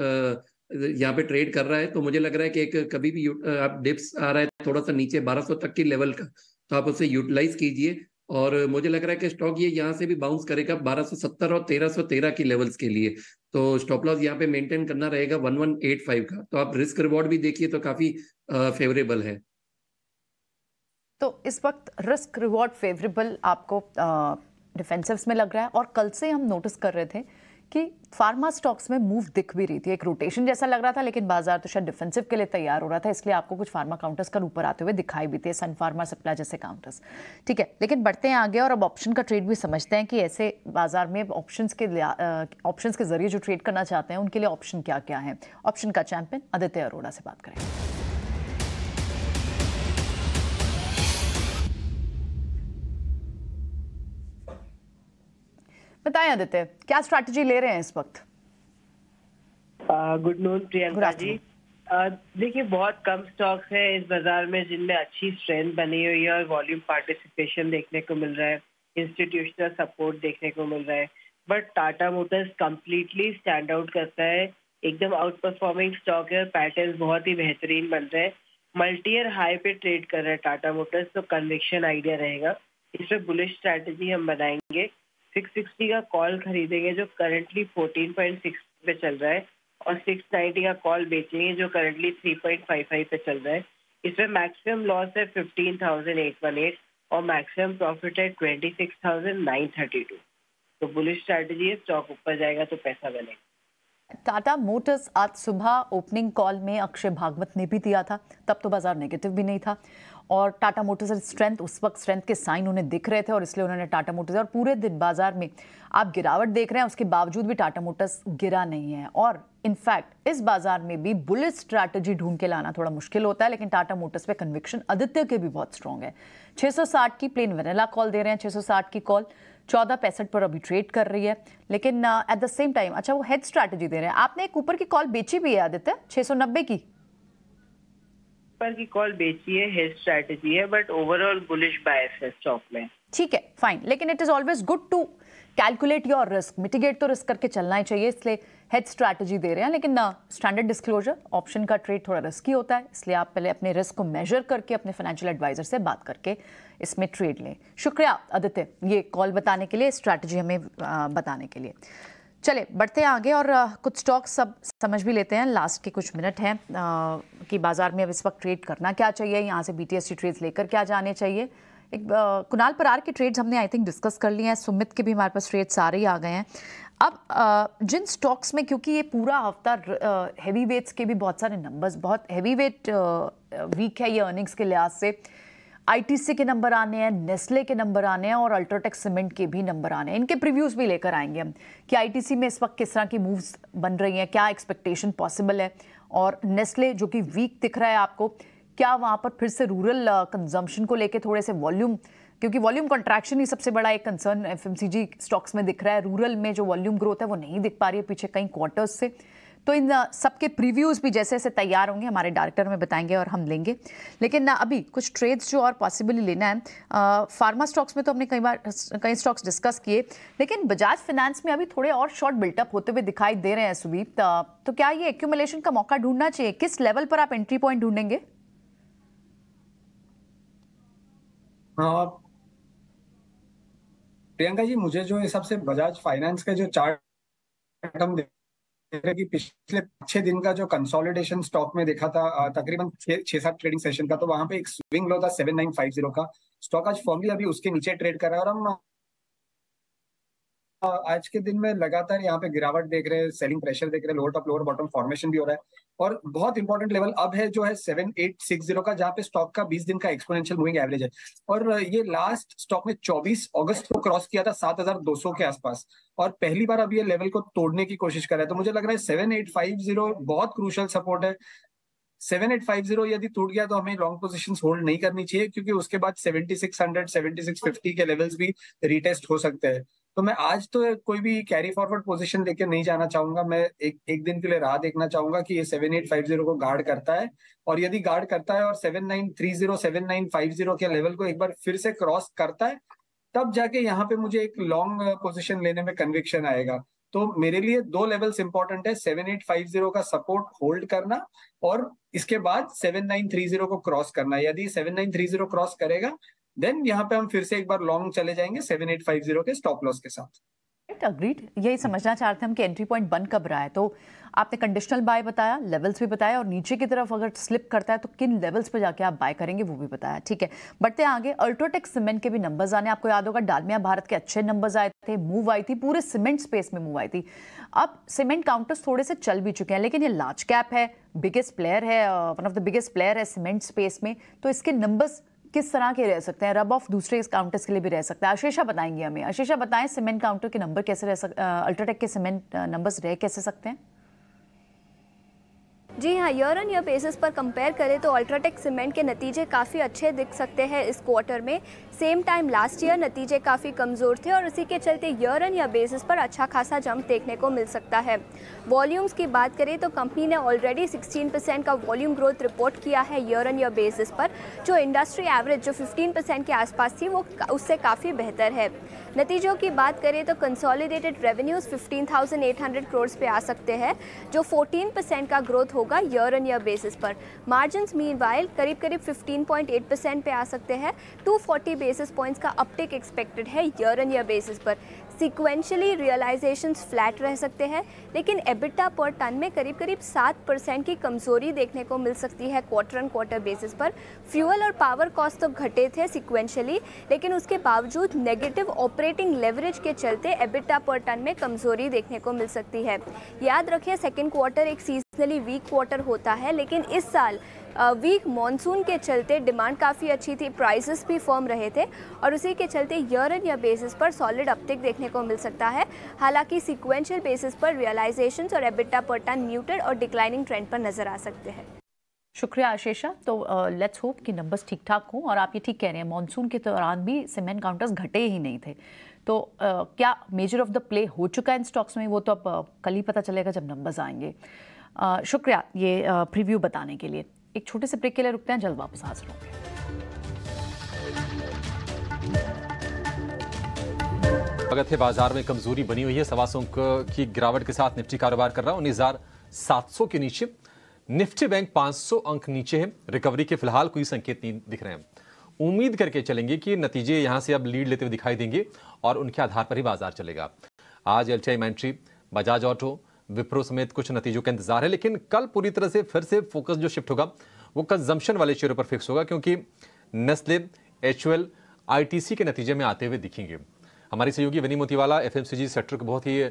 यहाँ पे ट्रेड कर रहा है। तो मुझे लग रहा है कि एक कभी भी आप डिप्स आ रहा है थोड़ा सा नीचे 1200 तक की लेवल का, तो आप उसे यूटिलाइज कीजिए। और मुझे लग रहा है कि स्टॉक ये यहाँ से भी बाउंस करेगा 1270 और 1313 की लेवल्स के लिए। तो स्टॉप लॉस यहाँ पे मेंटेन करना रहेगा 1185 का। तो आप रिस्क रिवॉर्ड भी देखिए तो काफी फेवरेबल है। तो इस वक्त रिस्क रिवॉर्ड फेवरेबल आपको डिफेंसिव्स में लग रहा है। और कल से हम नोटिस कर रहे थे कि फार्मा स्टॉक्स में मूव दिख भी रही थी, एक रोटेशन जैसा लग रहा था, लेकिन बाजार तो शायद डिफेंसिव के लिए तैयार हो रहा था, इसलिए आपको कुछ फार्मा काउंटर्स कल ऊपर आते हुए दिखाई भी थे, सन फार्मा, सिप्ला जैसे काउंटर्स। ठीक है, लेकिन बढ़ते हैं आगे और अब ऑप्शन का ट्रेड भी समझते हैं कि ऐसे बाजार में ऑप्शंस के जरिए जो ट्रेड करना चाहते हैं उनके लिए ऑप्शन क्या क्या है। ऑप्शन का चैंपियन आदित्य अरोड़ा से बात करें। बताएं आदित्य, क्या स्ट्रैटेजी ले रहे हैं इस वक्त? Good noon Priyanka ji. देखिए बहुत कम स्टॉक्स है इस बाजार में जिनमें अच्छी स्ट्रेंथ बनी हुई है और वॉल्यूम पार्टिसिपेशन देखने को मिल रहा है, इंस्टीट्यूशनल सपोर्ट देखने को मिल रहा है। But Tata Motors completely stand out करता है, एकदम आउट परफॉर्मिंग स्टॉक है और पैटर्न बहुत ही बेहतरीन बन रहे हैं। मल्टी ईयर हाई पे ट्रेड कर रहा है टाटा मोटर्स, तो कन्विक्शन आइडिया रहेगा। इसमें बुलिश स्ट्रैटेजी हम बनाएंगे, 660 का कॉल खरीदेंगे जो करंटली 14.6 पे चल रहा है, और 690 का कॉल बेचेंगे जो करंटली 3.55 पे चल रहा है। इसमें मैक्सिमम लॉस है 15,818 और मैक्सिमम प्रॉफिट है 26,932। तो बुलिश स्ट्रैटेजी है, स्टॉक ऊपर जाएगा तो पैसा बनेगा। टाटा मोटर्स आज सुबह ओपनिंग कॉल में अक्षय भागवत ने भी दिया था, तब तो बाजार नेगेटिव भी नहीं था और टाटा मोटर्स स्ट्रेंथ, उस वक्त स्ट्रेंथ के साइन उन्हें दिख रहे थे और इसलिए उन्होंने टाटा मोटर्स, और पूरे दिन बाजार में आप गिरावट देख रहे हैं, उसके बावजूद भी टाटा मोटर्स गिरा नहीं है। और इनफैक्ट इस बाजार में भी बुलिश स्ट्रैटेजी ढूंढ के लाना थोड़ा मुश्किल होता है, लेकिन टाटा मोटर्स पे कन्विक्शन आदित्य के भी बहुत स्ट्रॉन्ग है। 660 की प्लेन वेनिला कॉल दे रहे हैं, 660 की कॉल 14.65 पर अभी ट्रेड कर रही है, लेकिन एट द सेम टाइम अच्छा वो हेड स्ट्रैटेजी दे रहे हैं। आपने एक ऊपर की कॉल बेची भी है आदित्य, 690 की ऊपर की कॉल बेची है, हेड स्ट्रैटेजी है, बट ओवरऑल बुलिश बायस है स्टॉक में। ठीक है, फाइन, लेकिन it is always good to calculate your risk, mitigate तो रिस्क करके चलना ही चाहिए, इसलिए हेड स्ट्रैटेजी दे रहे हैं। लेकिन स्टैंडर्ड डिस्क्लोजर, ऑप्शन का ट्रेड थोड़ा रिस्की होता है, इसलिए आप पहले अपने रिस्क को मेजर करके अपने फाइनेंशियल एडवाइजर से बात करके इसमें ट्रेड लें। शुक्रिया आदित्य ये कॉल बताने के लिए, स्ट्रैटेजी हमें बताने के लिए। चले बढ़ते हैं आगे और कुछ स्टॉक सब समझ भी लेते हैं। लास्ट के कुछ मिनट हैं कि बाजार में अब इस वक्त ट्रेड करना क्या चाहिए, यहाँ से BTST ट्रेड्स लेकर क्या जाने चाहिए। एक कुणाल परार के ट्रेड्स हमने आई थिंक डिस्कस कर लिए हैं, सुमित के भी हमारे पास ट्रेड सारे ही आ गए हैं। अब जिन स्टॉक्स में, क्योंकि ये पूरा हफ्ता हैवी वेट्स के भी बहुत सारे नंबर्स, बहुत हैवी वेट वीक है ये अर्निंग्स के लिहाज से, ITC के नंबर आने हैं, नेस्ले के नंबर आने हैं और अल्ट्राटेक सीमेंट के भी नंबर आने हैं। इनके प्रीव्यूज भी लेकर आएंगे हम कि ITC में इस वक्त किस तरह की मूव्स बन रही हैं, क्या एक्सपेक्टेशन पॉसिबल है, और नेस्ले जो कि वीक दिख रहा है आपको, क्या वहाँ पर फिर से रूरल कंजम्पशन को लेके थोड़े से वॉल्यूम, क्योंकि वॉल्यूम कंट्रैक्शन ही सबसे बड़ा एक कंसर्न FMCG स्टॉक्स में दिख रहा है, रूरल में जो वॉल्यूम ग्रोथ है वो नहीं दिख पा रही है पिछले कई क्वार्टर्स से। तो इन सबके प्रीव्यूज भी जैसे जैसे तैयार होंगे हमारे डायरेक्टर में बताएंगे और हम लेंगे। लेकिन अभी कुछ ट्रेड्स जो और पॉसिबली लेना है, फार्मा स्टॉक्स में तो हमने कई स्टॉक्स डिस्कस किए, लेकिन बजाज फाइनेंस में अभी थोड़े और शॉर्ट बिल्टअप होते हुए दिखाई दे रहे हैं सुदीप। तो क्या ये एक्यूमुलेशन का मौका ढूंढना चाहिए? किस लेवल पर आप एंट्री पॉइंट ढूंढेंगे? प्रियंका जी, मुझे जो हिसाब से बजाज फाइनेंस का जो चार्ट हम कि पिछले 6 दिन का जो कंसोलिडेशन स्टॉक में देखा था, तकरीबन 6-7 ट्रेडिंग सेशन का, तो वहां पे एक स्विंग लो था 7950 का। स्टॉक आज फॉर्मली अभी उसके नीचे ट्रेड कर रहा है और हम आज के दिन में लगातार यहाँ पे गिरावट देख रहे हैं, सेलिंग प्रेशर देख रहे हैं, lower top lower bottom formation भी हो रहा है। और बहुत इंपॉर्टेंट लेवल अब है जो है 7860 का, जहाँ पे स्टॉक का 20 दिन का एक्सपोनेंशियल मूविंग एवरेज है। और ये लास्ट स्टॉक में 24 अगस्त को क्रॉस किया था 7200 के आसपास, और पहली बार अब ये लेवल को तोड़ने की कोशिश कर रहा है। तो मुझे लग रहा है 7850 बहुत क्रूशियल सपोर्ट है। 7850 यदि टूट गया तो हमें लॉन्ग पोजीशंस होल्ड नहीं करनी चाहिए, क्योंकि उसके बाद 7600 7650 के लेवल्स भी रीटेस्ट हो सकते हैं। तो मैं आज तो कोई भी कैरी फॉरवर्ड पोजीशन लेके नहीं जाना चाहूंगा। मैं एक दिन के लिए राह देखना चाहूंगा कि ये 7850 को गार्ड करता है, और यदि गार्ड करता है और 7930 7950 के लेवल को एक बार फिर से क्रॉस करता है, तब जाके यहाँ पे मुझे एक लॉन्ग पोजीशन लेने में कन्विक्शन आएगा। तो मेरे लिए दो लेवल्स इंपॉर्टेंट है, 7850 का सपोर्ट होल्ड करना और इसके बाद 7930 को क्रॉस करना। यदि 7930 क्रॉस करेगा देन यहाँ पे हम फिर से एक बार लॉन्ग चले जाएंगे 7850 के स्टॉप लॉस के साथ। अग्रीड, यही समझना चाहते हैं हम कि एंट्री पॉइंट बन कब रहा है। तो आपने कंडीशनल बाय बताया, लेवल्स भी बताया, और नीचे की तरफ अगर स्लिप करता है तो किन लेवल्स पे जाके आप बाय करेंगे वो भी बताया। ठीक है, बढ़ते हैं आगे। अल्ट्राटेक सीमेंट के भी नंबर्स आने, आपको याद होगा डालमिया भारत के अच्छे नंबर्स आए थे, मूव आई थी, पूरे सीमेंट स्पेस में मूव आई थी। अब सीमेंट काउंटर्स थोड़े से चल भी चुके हैं, लेकिन ये लार्ज कैप है, बिगेस्ट प्लेयर है, one of the biggest player है सीमेंट स्पेस में, तो इसके नंबर्स किस तरह के रह सकते हैं? रब ऑफ दूसरे काउंटर्स के लिए भी रह सकता है। आशीषा बताएंगे हमें। आशीषा बताएं, सीमेंट काउंटर के नंबर कैसे रह सकते, अल्ट्राटेक के सीमेंट नंबर्स रह कैसे सकते हैं? जी हाँ, ईयर ऑन ईयर बेसिस पर कंपेयर करें तो अल्ट्राटेक सीमेंट के नतीजे काफ़ी अच्छे दिख सकते हैं इस क्वार्टर में। सेम टाइम लास्ट ईयर नतीजे काफ़ी कमज़ोर थे और उसी के चलते ईयर ऑन ईयर बेसिस पर अच्छा खासा जंप देखने को मिल सकता है। वॉल्यूम्स की बात करें तो कंपनी ने ऑलरेडी 16% का वॉल्यूम ग्रोथ रिपोर्ट किया है ईयर ऑन ईयर बेसिस पर, जो इंडस्ट्री एवरेज जो 15% के आसपास थी वो उससे काफ़ी बेहतर है। नतीजों की बात करें तो कंसोलिडेटेड रेवेन्यूज़ 15,800 करोड़ पे आ सकते हैं, जो 14% का ग्रोथ होगा ईयर ऑन ईयर बेसिस पर। मार्जिन्स मीनवाइल करीब 15.8% पे आ सकते हैं। 240 बेसिस पॉइंट्स का अपटेक एक्सपेक्टेड है ईयर ऑन ईयर बेसिस पर। सीक्वेंशली रियलाइजेशंस फ्लैट रह सकते हैं, लेकिन एबिटा पर टन में करीब 7% की कमजोरी देखने को मिल सकती है क्वार्टर ऑन क्वार्टर बेसिस पर। फ्यूल और पावर कॉस्ट तो घटे थे सीक्वेंशली, लेकिन उसके बावजूद नेगेटिव ऑपरेटिंग लेवरेज के चलते एबिटा पर टन में कमजोरी देखने को मिल सकती है। याद रखिए, सेकेंड क्वार्टर एक सीजनली वीक क्वार्टर होता है, लेकिन इस साल वीक मॉनसून के चलते डिमांड काफ़ी अच्छी थी, प्राइसेस भी फर्म रहे थे और उसी के चलते ईयर ऑन ईयर बेसिस पर सॉलिड अपटिक देखने को मिल सकता है। हालांकि सीक्वेंशियल बेसिस पर रियलाइजेशंस और एबिटा पर टन म्यूटेड और डिक्लाइनिंग ट्रेंड पर नजर आ सकते हैं। शुक्रिया आशीषा। तो लेट्स होप कि नंबर्स ठीक ठाक हों, और आप ये ठीक कह रहे हैं, मॉनसून के दौरान भी सीमेंट काउंटर्स घटे ही नहीं थे। तो क्या मेजर ऑफ द प्ले हो चुका है इन स्टॉक्स में? वो तो अब कल ही पता चलेगा जब नंबर्स आएंगे। शुक्रिया ये प्रीव्यू बताने के लिए। एक छोटे से ब्रेक के लिए रुकते हैं, जल्द वापस हाजिर होंगे। स्वागत है। बाजार में कमजोरी बनी हुई है, 125 की गिरावट के साथ निफ्टी कारोबार कर रहा है 19,700 के नीचे। निफ्टी बैंक 500 अंक नीचे है। रिकवरी के फिलहाल कोई संकेत नहीं दिख रहे हैं। उम्मीद करके चलेंगे कि नतीजे यहां से अब लीड लेते हुए दिखाई देंगे और उनके आधार पर ही बाजार चलेगा। आज LTI inventory, Bajaj auto, Wipro समेत कुछ नतीजों का इंतजार है, लेकिन कल पूरी तरह से फिर से फोकस जो शिफ्ट होगा वो कंजम्पशन वाले शेयरों पर फिक्स होगा, क्योंकि नेस्ले, HUL, ITC के नतीजे में आते हुए दिखेंगे। हमारी सहयोगी विनी मोतीवाला FMCG सेक्टर को बहुत ही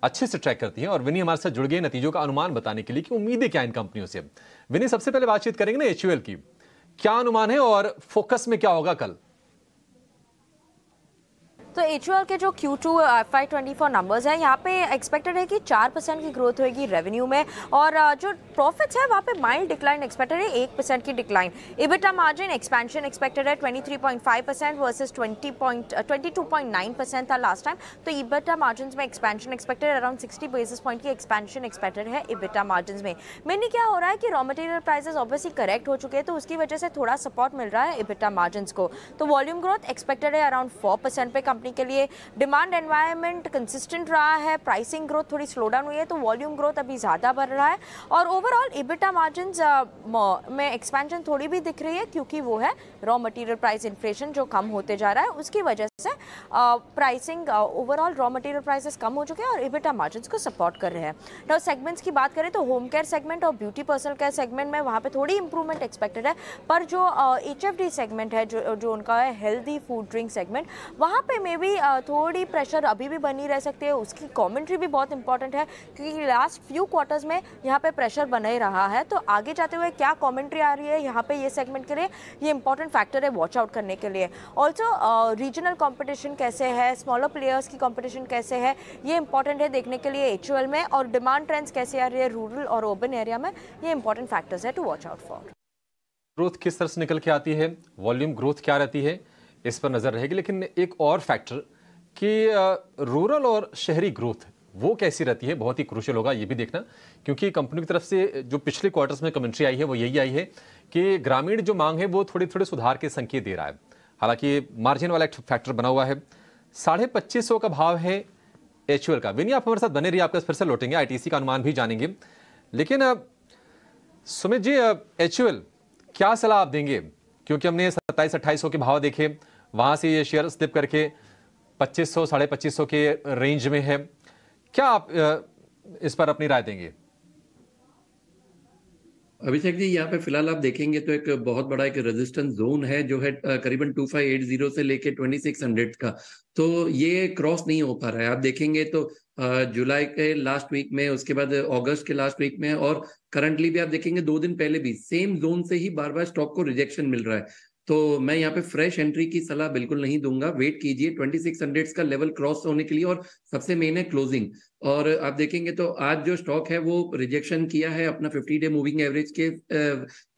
अच्छे से ट्रैक करती हैं और विनी हमारे साथ जुड़ गए नतीजों का अनुमान बताने के लिए कि उम्मीदें क्या इन कंपनियों से। विनी, सबसे पहले बातचीत करेंगे ना HUL की, क्या अनुमान है और फोकस में क्या होगा कल? तो HUL के जो Q2 FY24 नंबर्स हैं, यहाँ पे एक्सपेक्टेड है कि 4% की ग्रोथ होगी रेवेन्यू में, और जो प्रॉफिट्स है वहाँ पे माइल्ड डिक्लाइन एक्सपेक्टेड है, 1% की decline. EBITDA margin expansion expected है 23.5% वर्सेस 22.9% था लास्ट टाइम। तो EBITDA मार्जिन में expansion expected, around 60 basis point की एक्सपेंशन एक्सपेक्टेड है EBITDA मार्जिन में। मैंने क्या हो रहा है कि raw material prices obviously correct हो चुके हैं, तो उसकी वजह से थोड़ा सपोर्ट मिल रहा है EBITDA मार्जिन को। तो वॉल्यूम ग्रोथ एक्सपेक्टेड है अराउंड 4% पे कंपनी के लिए। डिमांड एनवायरनमेंट कंसिस्टेंट रहा है, प्राइसिंग ग्रोथ थोड़ी स्लो डाउन हुई है, तो वॉल्यूम ग्रोथ अभी ज़्यादा बढ़ रहा है। और ओवरऑल EBITDA मार्जिन्स में एक्सपेंशन थोड़ी भी दिख रही है, क्योंकि वो है रॉ मटेरियल प्राइस इन्फ्लेशन जो कम होते जा रहा है, उसकी वजह से pricing overall raw material prices कम हो चुके हैं और EBITDA मार्जिन्स को सपोर्ट कर रहे हैं। तो सेगमेंट्स की बात करें तो होम केयर सेगमेंट और ब्यूटी पर्सनल केयर सेगमेंट में वहाँ पे थोड़ी इंप्रूवमेंट एक्सपेक्टेड है, पर जो HFD सेगमेंट है, जो उनका है हेल्दी फूड ड्रिंक सेगमेंट, वहाँ पे मे भी थोड़ी प्रेशर अभी भी बनी रह सकती है। उसकी कमेंट्री भी बहुत इंपॉर्टेंट है, क्योंकि लास्ट फ्यू क्वार्टर्स में यहाँ पे प्रेशर बना ही रहा है। तो आगे जाते हुए क्या कमेंट्री आ रही है यहाँ पे ये सेगमेंट के लिए, ये इंपॉर्टेंट फैक्टर है वॉच आउट करने के लिए। ऑल्सो रीजनल कंपटीशन कैसे है, स्मॉलर प्लेयर्स की कंपटीशन कैसे है, ये इंपॉर्टेंट है देखने के लिए HUL में। और डिमांड ट्रेंड्स कैसे आ रही है रूरल और अर्बन एरिया में, ये इंपॉर्टेंट फैक्टर्स है to watch out for. Growth किस तरह से निकल के आती है, वॉल्यूम ग्रोथ क्या रहती है, इस पर नजर रहेगी। लेकिन एक और फैक्टर कि रूरल और शहरी ग्रोथ वो कैसी रहती है, बहुत ही क्रूशियल होगा ये भी देखना, क्योंकि कंपनी की तरफ से जो पिछले क्वार्टर्स में कमेंट्री आई है वो यही आई है कि ग्रामीण जो मांग है वो थोड़े थोड़े सुधार के संकेत दे रहा है। हालांकि मार्जिन वाला एक फैक्टर बना हुआ है। 2550 का भाव है एचयूएल का। विनी आप हमारे साथ बने रहिए, आपके फिर से लौटेंगे, आईटीसी का अनुमान भी जानेंगे। लेकिन सुमित जी, एचयूएल क्या सलाह आप देंगे, क्योंकि हमने 2700-2800 के भाव देखे, वहां से ये शेयर स्लिप करके 2500-2550 के रेंज में है। क्या आप इस पर अपनी राय देंगे? अभिषेक जी, यहाँ पे फिलहाल आप देखेंगे तो एक बहुत बड़ा एक रेजिस्टेंस जोन है जो है करीबन 2580 से लेके 2600 का, तो ये क्रॉस नहीं हो पा रहा है। आप देखेंगे तो जुलाई के लास्ट वीक में, उसके बाद अगस्त के लास्ट वीक में, और करंटली भी आप देखेंगे 2 दिन पहले भी सेम जोन से ही बार बार स्टॉक को रिजेक्शन मिल रहा है। तो मैं यहाँ पे फ्रेश एंट्री की सलाह बिल्कुल नहीं दूंगा। वेट कीजिए 2600 का लेवल क्रॉस होने के लिए, और सबसे मेन है क्लोजिंग। और आप देखेंगे तो आज जो स्टॉक है वो रिजेक्शन किया है अपना 50 डे मूविंग एवरेज के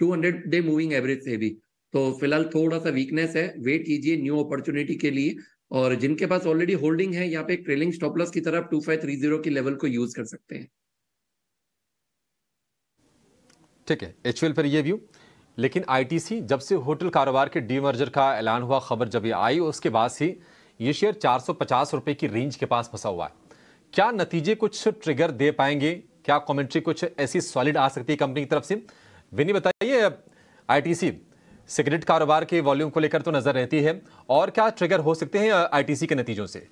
200 डे मूविंग एवरेज से भी। तो फिलहाल थोड़ा सा वीकनेस है, वेट कीजिए न्यू अपॉर्चुनिटी के लिए। और जिनके पास ऑलरेडी होल्डिंग है, यहाँ पे एक ट्रेलिंग स्टॉप लॉस की तरफ 2530 के लेवल को यूज कर सकते हैं। ठीक है, एचयूएल पर ये व्यू। लेकिन आईटीसी, जब से होटल कारोबार के डीमर्जर का ऐलान हुआ, खबर जब ये आई, उसके बाद से ये शेयर 450 रुपए की रेंज के पास फंसा हुआ है। क्या नतीजे कुछ ट्रिगर दे पाएंगे? क्या कमेंट्री कुछ ऐसी सॉलिड आ सकती है कंपनी की तरफ से? विनी बताइए, आईटीसी सिगरेट कारोबार के वॉल्यूम को लेकर तो नजर रहती है, और क्या ट्रिगर हो सकते हैं आईटीसी के नतीजों से?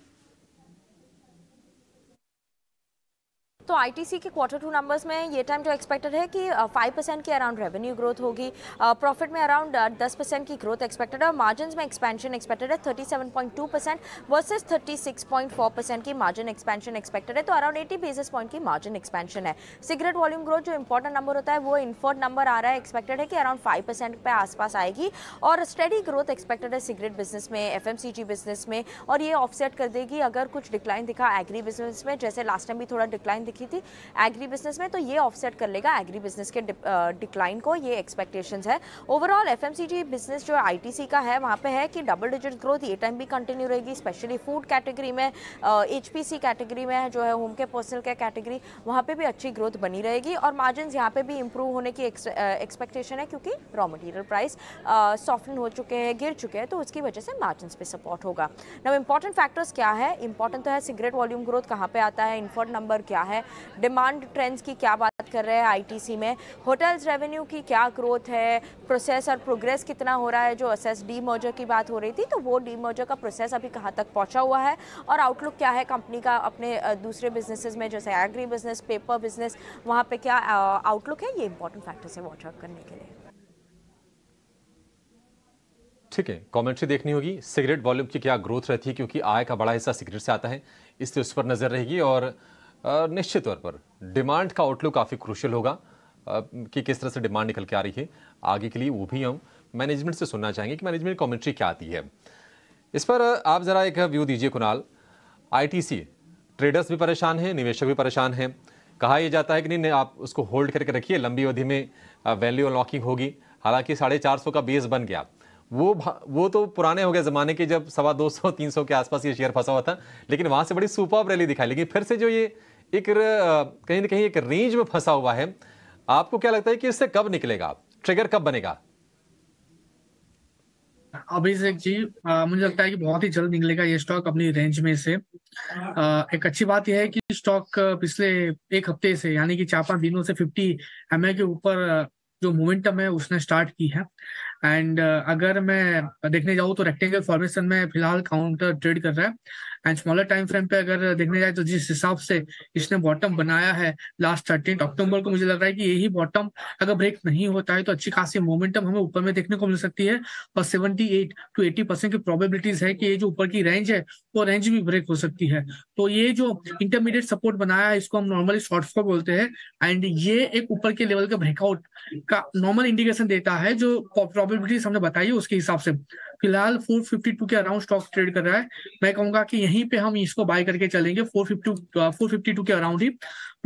तो आईटीसी के Q2 नंबर्स में ये टाइम जो एक्सपेक्टेड है कि 5% की अराउंड रेवेन्यू ग्रोथ होगी, प्रॉफिट में अराउंड 10% की ग्रोथ एक्सपेक्टेड है, और मार्जिन में एक्सपेंशन एक्सपेक्टेड है 37.2% वर्सेस 36.4% की मार्जिन एक्सपेंशन एक्सपेक्टेड है। तो अराउंड 80 बेसिस पॉइंट की मार्जिन एक्सपेंशन है। सिगरेट वॉल्यूम ग्रोथ जो इंपॉर्टेंट नंबर होता है वो इनफर्ड नंबर आ रहा है, एक्सपेक्टेड है कि अराउंड 5% पे आसपास आएगी, और स्टेडी ग्रोथ एक्सपेक्टेड है सिगरेट बिजनेस में, एफएमसीजी बिजनेस में, और ये ऑफसेट कर देगी अगर कुछ डिक्लाइन दिखा एग्री बिजनेस में, जैसे लास्ट टाइम भी थोड़ा डिक्लाइन दिखी थी एग्री बिजनेस में, तो ये ऑफसेट कर लेगा एग्री बिजनेस के डिक्लाइन को। ये एक्सपेक्टेशंस है। ओवरऑल एफएमसीजी बिजनेस जो आईटीसी का है वहाँ पे है कि डबल डिजिट ग्रोथ ये टाइम भी कंटिन्यू रहेगी, स्पेशली फूड कैटेगरी में, एचपीसी कैटेगरी में जो है होम के पर्सनल केयर कैटेगरी, वहाँ पे भी अच्छी ग्रोथ बनी रहेगी, और मार्जिन यहाँ पे भी इंप्रूव होने की एक्सपेक्टेशन है, क्योंकि रॉ मटेरियल प्राइस सॉफ्टन हो चुके हैं, गिर चुके हैं, तो उसकी वजह से मार्जिन पे सपोर्ट होगा। नाउ इंपॉर्टेंट फैक्टर्स क्या है? इंपॉर्टेंट तो है सिगरेट वॉल्यूम ग्रोथ कहाँ पे आता है, इनफर्ड नंबर क्या है, डिमांड ट्रेंड्स की क्या बात कर रहे हैं आईटीसी में, होटल्स रेवेन्यू की क्या ग्रोथ है, प्रोसेस और प्रोग्रेस कितना हो रहा है। जो असेस डी मर्जर की बात हो रही थी, तो वो डी मर्जर का प्रोसेस अभी कहाँ तक पहुंचा हुआ है, और आउटलुक क्या है कंपनी का अपने दूसरे बिजनेसेस में, जैसे एग्री बिजनेस, पेपर बिजनेस, वहाँ पे क्या आउटलुक है, ये इंपॉर्टेंट फैक्टर्स है वॉच आउट करने के लिए। ठीक है, कमेंट्री देखनी होगी। सिगरेट वॉल्यूम की क्या ग्रोथ रहती है, क्योंकि आय का बड़ा हिस्सा सिगरेट से आता है, इसलिए उस पर नजर रहेगी। और निश्चित तौर पर डिमांड का आउटलुक काफ़ी क्रूशियल होगा कि किस तरह से डिमांड निकल के आ रही है आगे के लिए, वो भी हम मैनेजमेंट से सुनना चाहेंगे कि मैनेजमेंट कमेंट्री क्या आती है इस पर। आप ज़रा एक व्यू दीजिए कुणाल। आईटीसी ट्रेडर्स भी परेशान हैं, निवेशक भी परेशान हैं। कहा यह जाता है कि नहीं, आप उसको होल्ड करके रखिए, लंबी अवधि में वैल्यू अनलॉकिंग होगी। हालांकि 450 का बेस बन गया, वो तो पुराने हो गए ज़माने के, जब 250-300 के आसपास ये शेयर फंसा हुआ था, लेकिन वहाँ से बड़ी सुपर रैली दिखाई। लेकिन फिर से जो ये एक कहीं ना कहीं एक रेंज में फंसा हुआ है, आपको क्या लगता है कि इससे कब निकलेगा, ट्रिगर कब बनेगा? अभिषेक जी, मुझे लगता है कि बहुत ही जल्द निकलेगा ये स्टॉक अपनी रेंज में से। एक अच्छी बात यह है कि स्टॉक पिछले एक हफ्ते से, यानी कि 4-5 दिनों से 50 MA के ऊपर जो मोमेंटम है उसने स्टार्ट की है। एंड अगर मैं देखने जाऊँ तो रेक्टेंगल फॉर्मेशन में फिलहाल काउंटर ट्रेड कर रहा है। एंड स्मॉलर टाइम फ्रेम पे अगर देखने जाए तो जिस हिसाब से इसने बॉटम बनाया है लास्ट 13 अक्टूबर को, मुझे लग रहा है कि यही बॉटम अगर ब्रेक नहीं होता है तो अच्छी खासी मोमेंटम हमें ऊपर में देखने को मिल सकती है, और 78 to 80% की प्रोबेबिलिटीज है कि ये जो ऊपर की रेंज है वो रेंज भी ब्रेक हो सकती है। तो ये जो इंटरमीडिएट सपोर्ट बनाया है इसको हम नॉर्मली शॉर्ट फॉल बोलते हैं, एंड ये एक ऊपर के लेवल का ब्रेकआउट का नॉर्मल इंडिकेशन देता है, जो प्रोबेबिलिटीज हमने बताई है उसके हिसाब से। फिलहाल 452 के अराउंड स्टॉक ट्रेड कर रहा है। मैं कहूंगा कि यहीं पे हम इसको बाय करके चलेंगे 452 के अराउंड ही।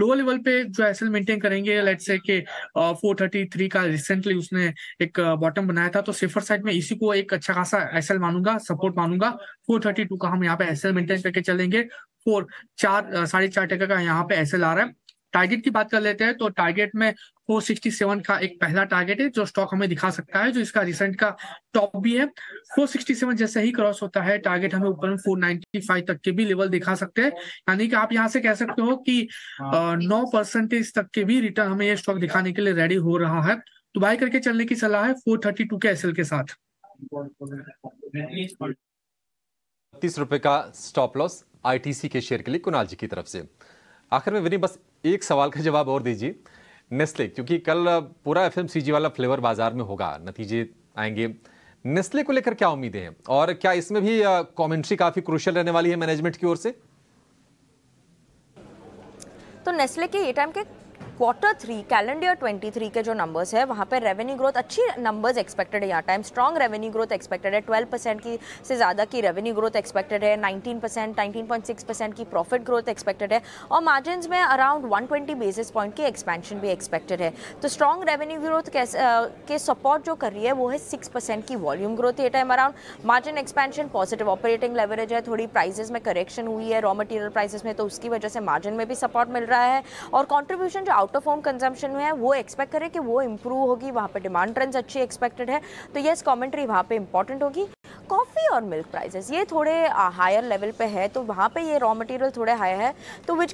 लोअर लेवल पे जो एसएल मेंटेन करेंगे, लेट्स से कि 433 का रिसेंटली उसने एक बॉटम बनाया था, तो सेफर साइड में इसी को एक अच्छा खासा एसएल मानूंगा, सपोर्ट मानूंगा। 432 का हम यहाँ पे एसएल मेंटेन करके चलेंगे। 4.5% का यहाँ पे एसएल आ रहा है। टारगेट की बात कर लेते हैं तो टारगेट में 467 का एक पहला टारगेट है जो स्टॉक हमें दिखा सकता है, जो इसका रिसेंट का टॉप भी है। 467 जैसे ही क्रॉस होता है टारगेट हमें ऊपर में 495 तक के भी लेवल दिखा सकते हैं। यानी कि आप यहाँ से कह सकते हो कि 9% तक के भी रिटर्न हमें ये स्टॉक दिखाने के लिए रेडी हो रहा है। तो बाय करके चलने की सलाह है 432 के एसएल के साथ। 30 रुपए का स्टॉप लॉस आईटीसी के शेयर के लिए कुणाल जी की तरफ से। आखिर में विनी बस एक सवाल का जवाब और दीजिए, नेस्ले, क्योंकि कल पूरा एफएमसीजी वाला फ्लेवर बाजार में होगा, नतीजे आएंगे, नेस्ले को लेकर क्या उम्मीदें हैं और क्या इसमें भी कमेंट्री काफी क्रूशियल रहने वाली है मैनेजमेंट की ओर से? तो नेस्ले के ये टाइम के Q3 कैलेंडर 23 के जो नंबर्स है वहाँ पे रेवेन्यू ग्रोथ अच्छी नंबर्स एक्सपेक्टेड है। यहाँ time strong revenue growth expected है, 12% की से ज़्यादा की रेवेन्यू ग्रोथ एक्सपेक्टेड है, 19.6% की प्रॉफिट ग्रोथ एक्सपेक्टेड है और मार्जिन्स में अराउंड 120 बेसिस पॉइंट की एक्सपेंशन भी एक्सपेक्टेड है। तो स्ट्रॉन्ग रेवेन्यू ग्रोथ के सपोर्ट जो कर रही है वो है 6% की वॉल्यूम ग्रोथ ये time around, margin expansion, positive operating leverage है, थोड़ी प्राइजेस में करेक्शन हुई है रॉ मटेरियल प्राइसेस में, तो उसकी वजह से मार्जिन में भी सपोर्ट मिल रहा है और कॉन्ट्रीब्यूशन जो आउट ऑफ होम कंजम्पशन में है वो एक्सपेक्ट करें कि वो इंप्रूव होगी, वहाँ पे डिमांड ट्रेंड्स अच्छी एक्सपेक्टेड है, तो यस कमेंट्री वहाँ पे इंपॉर्टेंट होगी। कॉफ़ी और मिल्क प्राइसेस ये थोड़े हायर लेवल पे है, तो वहाँ पे ये रॉ मटेरियल थोड़े हाई है, तो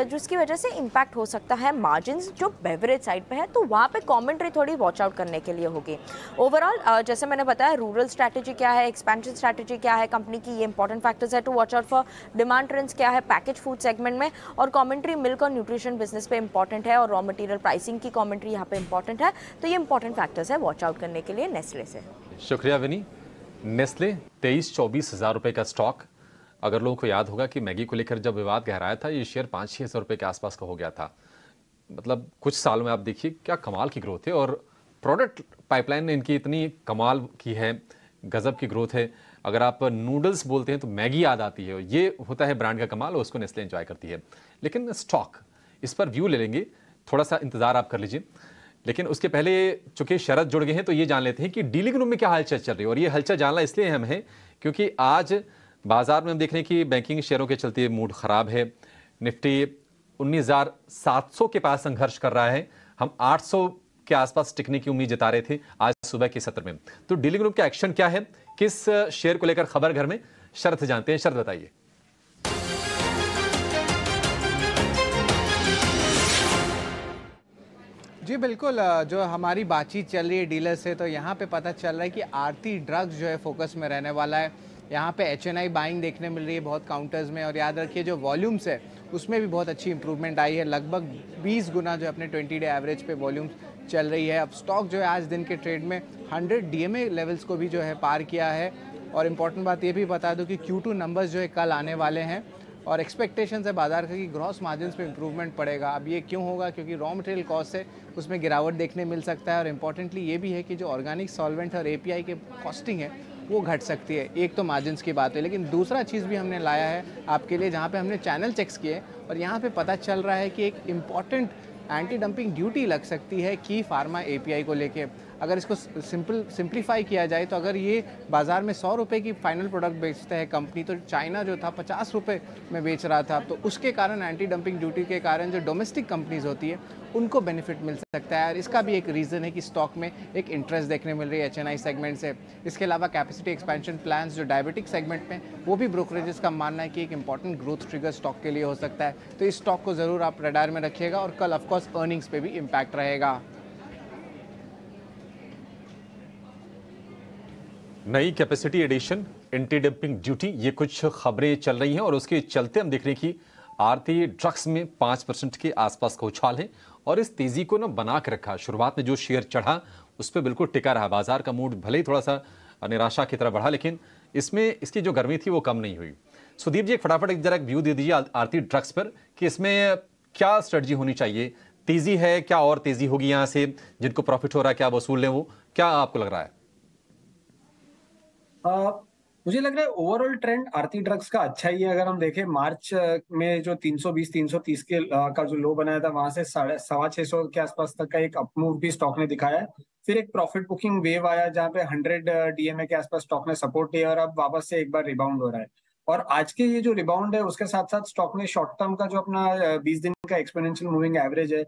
जिसकी वजह से इम्पैक्ट हो सकता है मार्जिन्स जो बेवरेज साइड पे है, तो वहाँ पे कमेंट्री थोड़ी वॉच आउट करने के लिए होगी। ओवरऑल जैसे मैंने बताया रूरल स्ट्रैटेजी क्या है, एक्सपेंशन स्ट्रैटेजी क्या है कंपनी की, ये इंपॉर्टेंट फैक्टर्स है to watch out for. Demand trends क्या है पैकेज फूड सेगमेंट में, और कमेंट्री मिल्क और न्यूट्रिशन बिजनेस पे इंपॉर्टेंट है और रॉ मटेरियल प्राइसिंग की कमेंट्री यहाँ पे इंपॉर्टेंट है, तो ये इंपॉर्टेंट फैक्टर्स है वॉच आउट करने के लिए नेस्ले से। शुक्रिया विनी। नेस्ले 23-24 हज़ार रुपये का स्टॉक, अगर लोगों को याद होगा कि मैगी को लेकर जब विवाद गहराया था ये शेयर 5-6 हज़ार रुपये के आसपास का हो गया था। मतलब कुछ सालों में आप देखिए क्या कमाल की ग्रोथ है और प्रोडक्ट पाइपलाइन इनकी इतनी कमाल की है, गजब की ग्रोथ है। अगर आप नूडल्स बोलते हैं तो मैगी याद आती है, ये होता है ब्रांड का कमाल और उसको नेस्ले एंजॉय करती है। लेकिन स्टॉक, इस पर व्यू ले लेंगे, थोड़ा सा इंतजार आप कर लीजिए। लेकिन उसके पहले चूंकि शरद जुड़ गए हैं तो ये जान लेते हैं कि डीलिंग रूम में क्या हलचल चल रही है। और ये हलचल जानना इसलिए अहम है क्योंकि आज बाजार में हम देख रहे हैं कि बैंकिंग शेयरों के चलते मूड खराब है। निफ्टी 19,700 के पास संघर्ष कर रहा है, हम 800 के आसपास टिकने की उम्मीद जता रहे थे आज सुबह के सत्र में। तो डीलिंग रूम का एक्शन क्या है, किस शेयर को लेकर खबर घर में, शरद जानते हैं। शरद बताइए। जी बिल्कुल, जो हमारी बातचीत चल रही है डीलर से, तो यहाँ पे पता चल रहा है कि आरती ड्रग्स जो है फोकस में रहने वाला है। यहाँ पे HNI बाइंग देखने मिल रही है बहुत काउंटर्स में, और याद रखिए जो वॉल्यूम्स है उसमें भी बहुत अच्छी इंप्रूवमेंट आई है, लगभग 20 गुना जो अपने 20 डे एवरेज पे वॉल्यूम्स चल रही है। अब स्टॉक जो है आज दिन के ट्रेड में 100 DMA लेवल्स को भी जो है पार किया है। और इम्पॉर्टेंट बात ये भी बता दूँ कि Q2 नंबर्स जो है कल आने वाले हैं और एक्सपेक्टेशन है बाजार का कि ग्रॉस मार्जिन्स पे इम्प्रूवमेंट पड़ेगा। अब ये क्यों होगा, क्योंकि रॉ मटेरियल कॉस्ट है उसमें गिरावट देखने मिल सकता है, और इम्पॉर्टेंटली ये भी है कि जो ऑर्गेनिक सॉल्वेंट और API के कॉस्टिंग है वो घट सकती है। एक तो मार्जिन्स की बात है, लेकिन दूसरा चीज़ भी हमने लाया है आपके लिए, जहाँ पे हमने चैनल चेक्स किए और यहाँ पे पता चल रहा है कि एक इम्पॉर्टेंट एंटी डंपिंग ड्यूटी लग सकती है की फार्मा API को लेके। अगर इसको सिंप्लीफाई किया जाए तो अगर ये बाज़ार में 100 रुपये की फाइनल प्रोडक्ट बेचता है कंपनी, तो चाइना जो था 50 रुपये में बेच रहा था, तो उसके कारण एंटी डंपिंग ड्यूटी के कारण जो डोमेस्टिक कंपनीज होती है उनको बेनिफिट मिल सकता है। और इसका भी एक रीज़न है कि स्टॉक में एक इंटरेस्ट देखने मिल रही है HNI सेगमेंट से। इसके अलावा कैपेसिटी एक्सपेंशन प्लान्स जो डायबिटिक सेगमेंट में, वो भी ब्रोकरेजेस का मानना है कि एक इंपॉर्टेंट ग्रोथ ट्रिगर स्टॉक के लिए हो सकता है। तो इस स्टॉक को ज़रूर आप रडार में रखिएगा और कल ऑफकोर्स अर्निंग्स पे भी इम्पैक्ट रहेगा। नई capacity addition, anti dumping duty, ये कुछ खबरें चल रही हैं और उसके चलते हम देख रहे हैं कि आरती ड्रग्स में 5% के आसपास का उछाल है और इस तेजी को ना बना के रखा। शुरुआत में जो शेयर चढ़ा उस पर बिल्कुल टिका रहा, बाजार का मूड भले ही थोड़ा सा निराशा की तरफ बढ़ा, लेकिन इसमें इसकी जो गर्मी थी वो कम नहीं हुई। सुदीप जी, एक फटाफट जरा एक व्यू दे दीजिए आरती ड्रग्स पर कि इसमें क्या स्ट्रेटजी होनी चाहिए, तेजी है क्या और तेजी होगी यहाँ से, जिनको प्रॉफिट हो रहा है क्या वसूल लें, वो क्या आपको लग रहा है? मुझे लग रहा है ओवरऑल ट्रेंड आरती ड्रग्स का अच्छा ही है। अगर हम देखें मार्च में जो 320-330 के का जो लो बनाया था, वहां से 650 के आसपास तक का एक अपमूव भी स्टॉक ने दिखाया है। फिर एक प्रॉफिट बुकिंग वेव आया जहां पे 100 डीएमए के आसपास स्टॉक ने सपोर्ट लिया और अब वापस से एक बार रिबाउंड हो रहा है। और आज के ये जो रिबाउंड है उसके साथ साथ स्टॉक ने शॉर्ट टर्म का जो अपना 20 दिन का एक्सपोनेंशियल मूविंग एवरेज है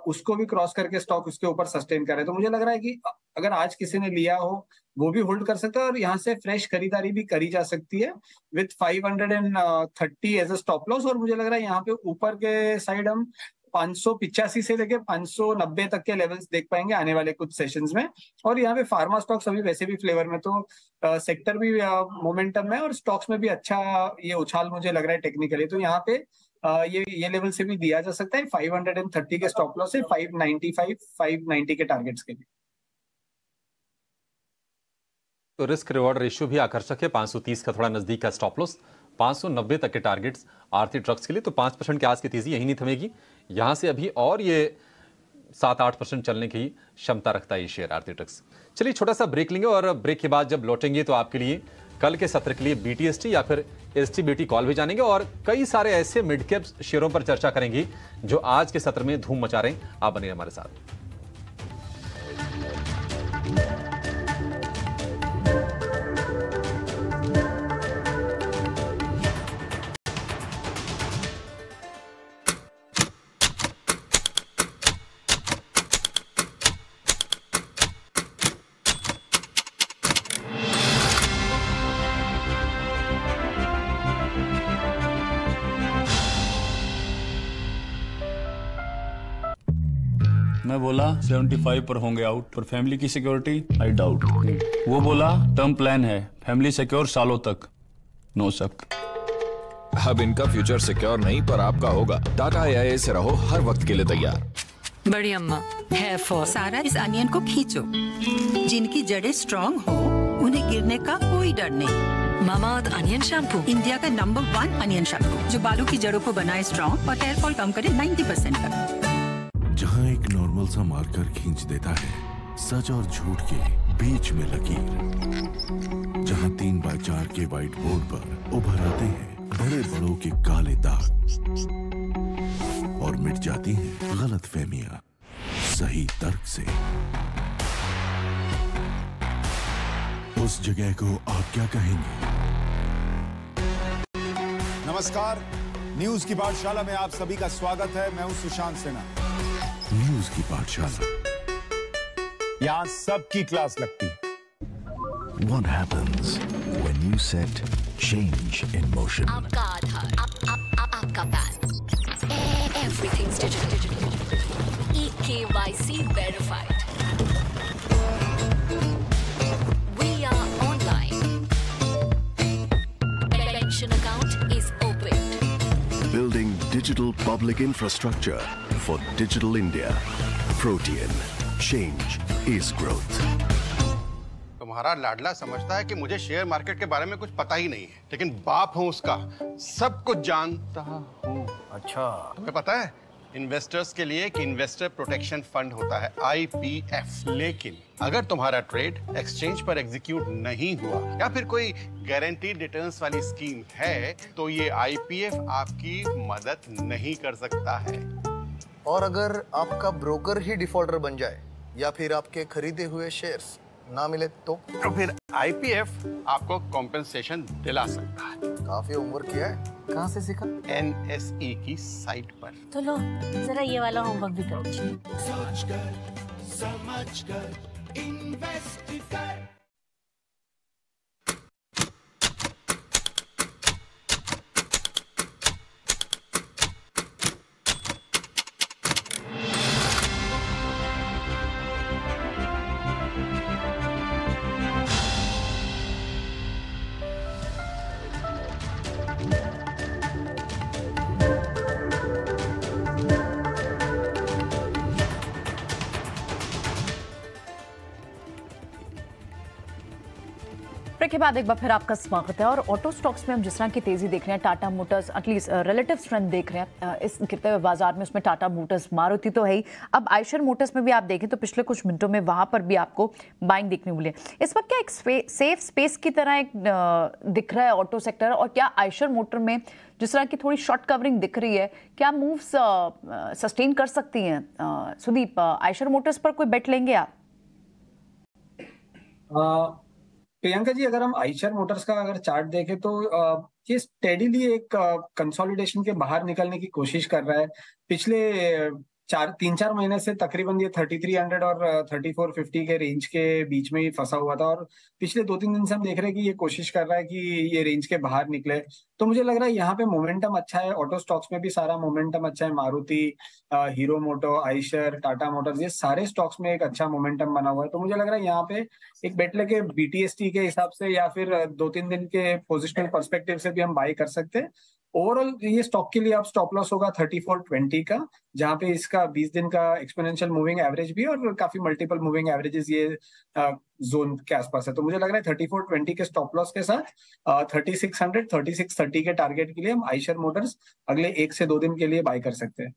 उसको भी क्रॉस करके स्टॉक उसके ऊपर सस्टेन कर रहे हैं। तो मुझे लग रहा है कि अगर आज किसी ने लिया हो वो भी होल्ड कर सकता है और यहाँ से फ्रेश खरीदारी भी करी जा सकती है with 530 as a stop loss. और मुझे लग रहा है यहाँ पे ऊपर के साइड हम 585 से लेके 590 तक के लेवल्स देख पाएंगे आने वाले कुछ सेशंस में। और यहाँ पे फार्मा स्टॉक्स अभी वैसे भी फ्लेवर में, तो सेक्टर भी मोमेंटम में और स्टॉक्स में भी अच्छा ये उछाल मुझे लग रहा है टेक्निकली। तो यहाँ पे ये लेवल से भी दिया जा सकता है 530 के स्टॉप लॉस से 595 590 के टारगेट्स के लिए। तो रिस्क रिवॉर्ड रेशियो भी आकर्षक है, 530 का थोड़ा नजदीक का स्टॉप लॉस, 590 तक के टारगेट्स आरती ड्रग्स के लिए। तो 5% के आस की तेजी यही नहीं थमेगी, यहां से अभी और ये 7-8% चलने की क्षमता रखता है ये शेयर आरती ड्रग्स। चलिए छोटा सा ब्रेक लेंगे और ब्रेक के बाद जब लौटेंगे तो आपके लिए कल के सत्र के लिए BTST या फिर STBT कॉल भी जानेंगे और कई सारे ऐसे मिड कैप शेयरों पर चर्चा करेंगे जो आज के सत्र में धूम मचा रहे हैं। आप बने हमारे साथ। मैं बोला 75 पर होंगे आउट, पर फैमिली की सिक्योरिटी आई डाउट। वो बोला टर्म प्लान है, फैमिली सिक्योर सालों तक, नो शक। अब इनका फ्यूचर सिक्योर नहीं पर आपका होगा। टाटा AIA से रहो हर वक्त के लिए तैयार। बड़ी अम्मा, हेयर फॉल, सारा इस अनियन को खींचो। जिनकी जड़ें स्ट्रॉन्ग हो उन्हें गिरने का कोई डर नहीं। मामाअर्थ अनियन शैम्पू, इंडिया का नंबर 1 अनियन शैम्पू जो बालों की जड़ों को बनाए स्ट्रॉन्ग और हेयर फॉल कम करे 90% तक। जहाँ एक नॉर्मल सा मार्कर खींच देता है सच और झूठ के बीच में लकीर, जहाँ 3x4 के व्हाइट बोर्ड पर उभर आते हैं बड़े बड़ों के काले दाग और मिट जाती हैं गलत फहमियां सही तर्क से। उस जगह को आप क्या कहेंगे? नमस्कार, न्यूज की पाठशाला में आप सभी का स्वागत है। मैं हूं सुशांत सिन्हा। न्यूज की पाठशाला, यहां सबकी क्लास लगती है। What happens when you set change in motion? आपका आधार, आपका pan, everything's digital. eKYC verified. We are online. Pension account is opened. Building digital public infrastructure for digital India. Protean. Change is growth. तुम्हारा लाडला समझता है कि मुझे share market के बारे में कुछ पता ही नहीं है, लेकिन बाप हूं उसका, सब कुछ जानता हूं। अच्छा, तुम्हें पता है इन्वेस्टर्स के लिए एक इन्वेस्टर प्रोटेक्शन फंड होता है IPF, लेकिन अगर तुम्हारा ट्रेड एक्सचेंज पर एग्जीक्यूट नहीं हुआ या फिर कोई गारंटीड रिटर्न्स वाली स्कीम है तो ये IPF आपकी मदद नहीं कर सकता है। और अगर आपका ब्रोकर ही डिफॉल्टर बन जाए या फिर आपके खरीदे हुए शेयर्स ना मिले तो फिर IPF आपको कॉम्पेंसेशन दिला सकता है। काफी होमवर्क किया है। कहाँ से सीखा? NSE की साइट पर। तो लो जरा ये वाला होमवर्क भी कर लीजिए। समझ कर इन्वेस्ट कर। ब्रेक के बाद एक बार फिर आपका स्वागत है। और ऑटो स्टॉक्स में हम जिस तरह की तेजी देख रहे हैं, Tata Motors at least relative strength देख रहे हैं इस गिरते हुए बाजार में, उसमें टाटा मोटर्स, मारुति तो है ही, अब आयशर मोटर्स में भी आप देखें तो पिछले कुछ मिनटों में वहां पर भी आपको बाइंग देखने मिली। इस वक्त क्या एक सेफ स्पेस की तरह एक दिख रहा है ऑटो सेक्टर, और क्या आयशर मोटर में जिस तरह की थोड़ी शॉर्ट कवरिंग दिख रही है, क्या मूव्स सस्टेन कर सकती हैं? सुदीप, आयशर मोटर्स पर कोई बेट लेंगे आप? प्रियंका जी, अगर हम आयशर मोटर्स का अगर चार्ट देखें तो ये स्टेडीली एक कंसोलिडेशन के बाहर निकलने की कोशिश कर रहा है। पिछले 3-4 महीने से तकरीबन ये 3300 और 3450 के रेंज के बीच में ही फंसा हुआ था, और पिछले 2-3 दिन से हम देख रहे हैं कि ये कोशिश कर रहा है कि ये रेंज के बाहर निकले। तो मुझे लग रहा है यहाँ पे मोमेंटम अच्छा है, ऑटो स्टॉक्स में भी सारा मोमेंटम अच्छा है। मारुति, हीरो मोटो, आयशर, टाटा मोटर्स, ये सारे स्टॉक्स में एक अच्छा मोमेंटम बना हुआ है। तो मुझे लग रहा है यहाँ पे एक बेट लेके BTST के हिसाब से या फिर 2-3 दिन के पोजिशनल पर्सपेक्टिव से भी हम बाई कर सकते हैं। ओवरऑल ये स्टॉक के लिए आप स्टॉप लॉस होगा 3420 का, जहां पे इसका 20 दिन का एक्सपोनेंशियल मूविंग एवरेज भी और काफी मल्टीपल मूविंग एवरेजेस ये जोन के आसपास है। तो मुझे लग रहा है 3420 के स्टॉप लॉस के साथ 3600, 3630 के टारगेट के लिए हम आयशर मोटर्स अगले 1 से 2 दिन के लिए बाय कर सकते हैं।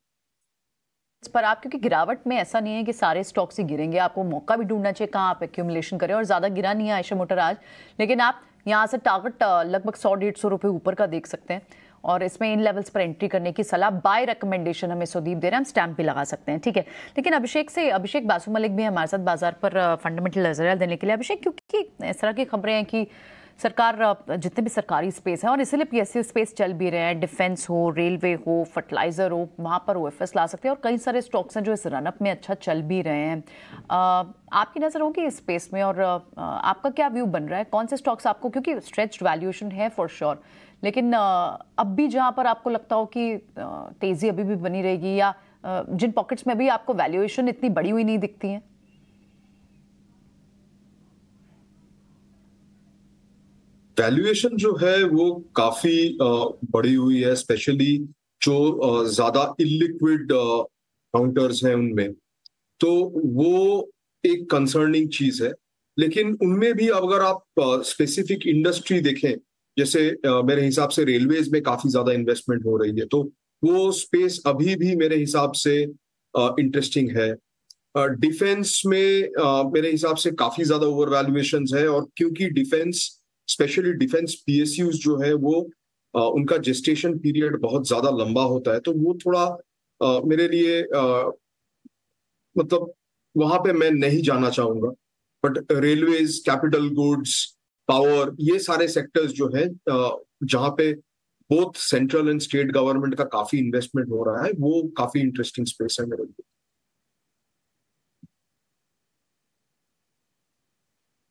इस पर आप, क्योंकि गिरावट में ऐसा नहीं है कि सारे स्टॉक्स ही गिरेंगे, आपको मौका भी ढूंढना चाहिए कहाँ आप एक्यूमुलेशन करें, और ज्यादा गिरा नहीं है आयशर मोटर आज, लेकिन आप यहाँ से टारगेट लगभग 100-150 रुपये ऊपर का देख सकते हैं, और इसमें इन लेवल्स पर एंट्री करने की सलाह, बाय रिकमेंडेशन हमें सुदीप दे रहे हैं, हम स्टैम्प भी लगा सकते हैं, ठीक है। लेकिन अभिषेक बासु मलिक भी हमारे साथ बाजार पर फंडामेंटल नजरिया देने के लिए। अभिषेक, क्योंकि इस तरह की खबरें हैं कि सरकार, जितने भी सरकारी स्पेस हैं, और इसीलिए PSU स्पेस चल भी रहे हैं, डिफेंस हो, रेलवे हो, फर्टिलाइजर हो, वहाँ पर OFS ला सकते हैं, और कई सारे स्टॉक्स हैं जो इस रनअप में अच्छा चल भी रहे हैं। आपकी नज़र होगी इस स्पेस में, और आपका क्या व्यू बन रहा है? कौन से स्टॉक्स आपको, क्योंकि स्ट्रेच्ड वैल्यूएशन है फॉर श्योर, लेकिन अब भी जहाँ पर आपको लगता हो कि तेज़ी अभी भी बनी रहेगी, या जिन पॉकेट्स में भी आपको वैल्यूएशन इतनी बड़ी हुई नहीं दिखती है? वैल्यूएशन जो है वो काफी बढ़ी हुई है, स्पेशली जो ज्यादा इलिक्विड काउंटर्स हैं उनमें, तो वो एक कंसर्निंग चीज है। लेकिन उनमें भी अगर आप स्पेसिफिक इंडस्ट्री देखें, जैसे मेरे हिसाब से रेलवेज में काफी ज्यादा इन्वेस्टमेंट हो रही है, तो वो स्पेस अभी भी मेरे हिसाब से इंटरेस्टिंग है। डिफेंस में मेरे हिसाब से काफी ज्यादा ओवर वैल्यूएशंस है, और क्योंकि डिफेंस, स्पेशली डिफेंस PSUs जो है वो उनका जेस्टेशन पीरियड बहुत ज्यादा लंबा होता है, तो वो थोड़ा मेरे लिए मतलब वहां पे मैं नहीं जाना चाहूंगा। But railways, capital goods, power, ये सारे सेक्टर्स जो है जहां पे both central and state government का काफी इन्वेस्टमेंट हो रहा है, वो काफी इंटरेस्टिंग स्पेस है मेरे लिए।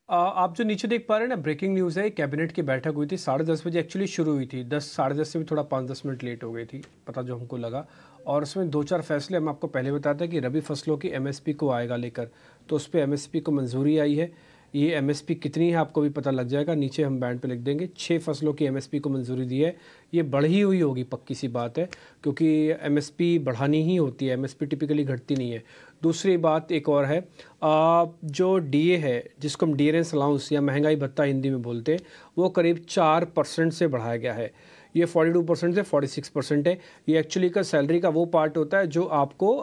आप जो नीचे देख पा रहे हैं ना, ब्रेकिंग न्यूज़ है, कैबिनेट की बैठक हुई थी 10:30 बजे, एक्चुअली शुरू हुई थी 10-10:30 से भी थोड़ा 5-10 मिनट लेट हो गई थी, पता जो हमको लगा। और उसमें 2-4 फैसले हम आपको पहले बताते हैं कि रबी फसलों की MSP को आएगा लेकर, तो उस पर MSP को मंजूरी आई है। ये MSP कितनी है आपको भी पता लग जाएगा, नीचे हम बैंड पे लिख देंगे। 6 फसलों की MSP को मंजूरी दी है, ये बढ़ी हुई होगी, पक्की सी बात है, क्योंकि MSP बढ़ानी ही होती है, MSP टिपिकली घटती नहीं है। दूसरी बात एक और है, जो DA है, जिसको हम डियरेंस अलाउंस या महंगाई भत्ता हिंदी में बोलते हैं, वो करीब 4% से बढ़ाया गया है। ये 42% से 46% है। ये एक्चुअली का सैलरी का वो पार्ट होता है जो आपको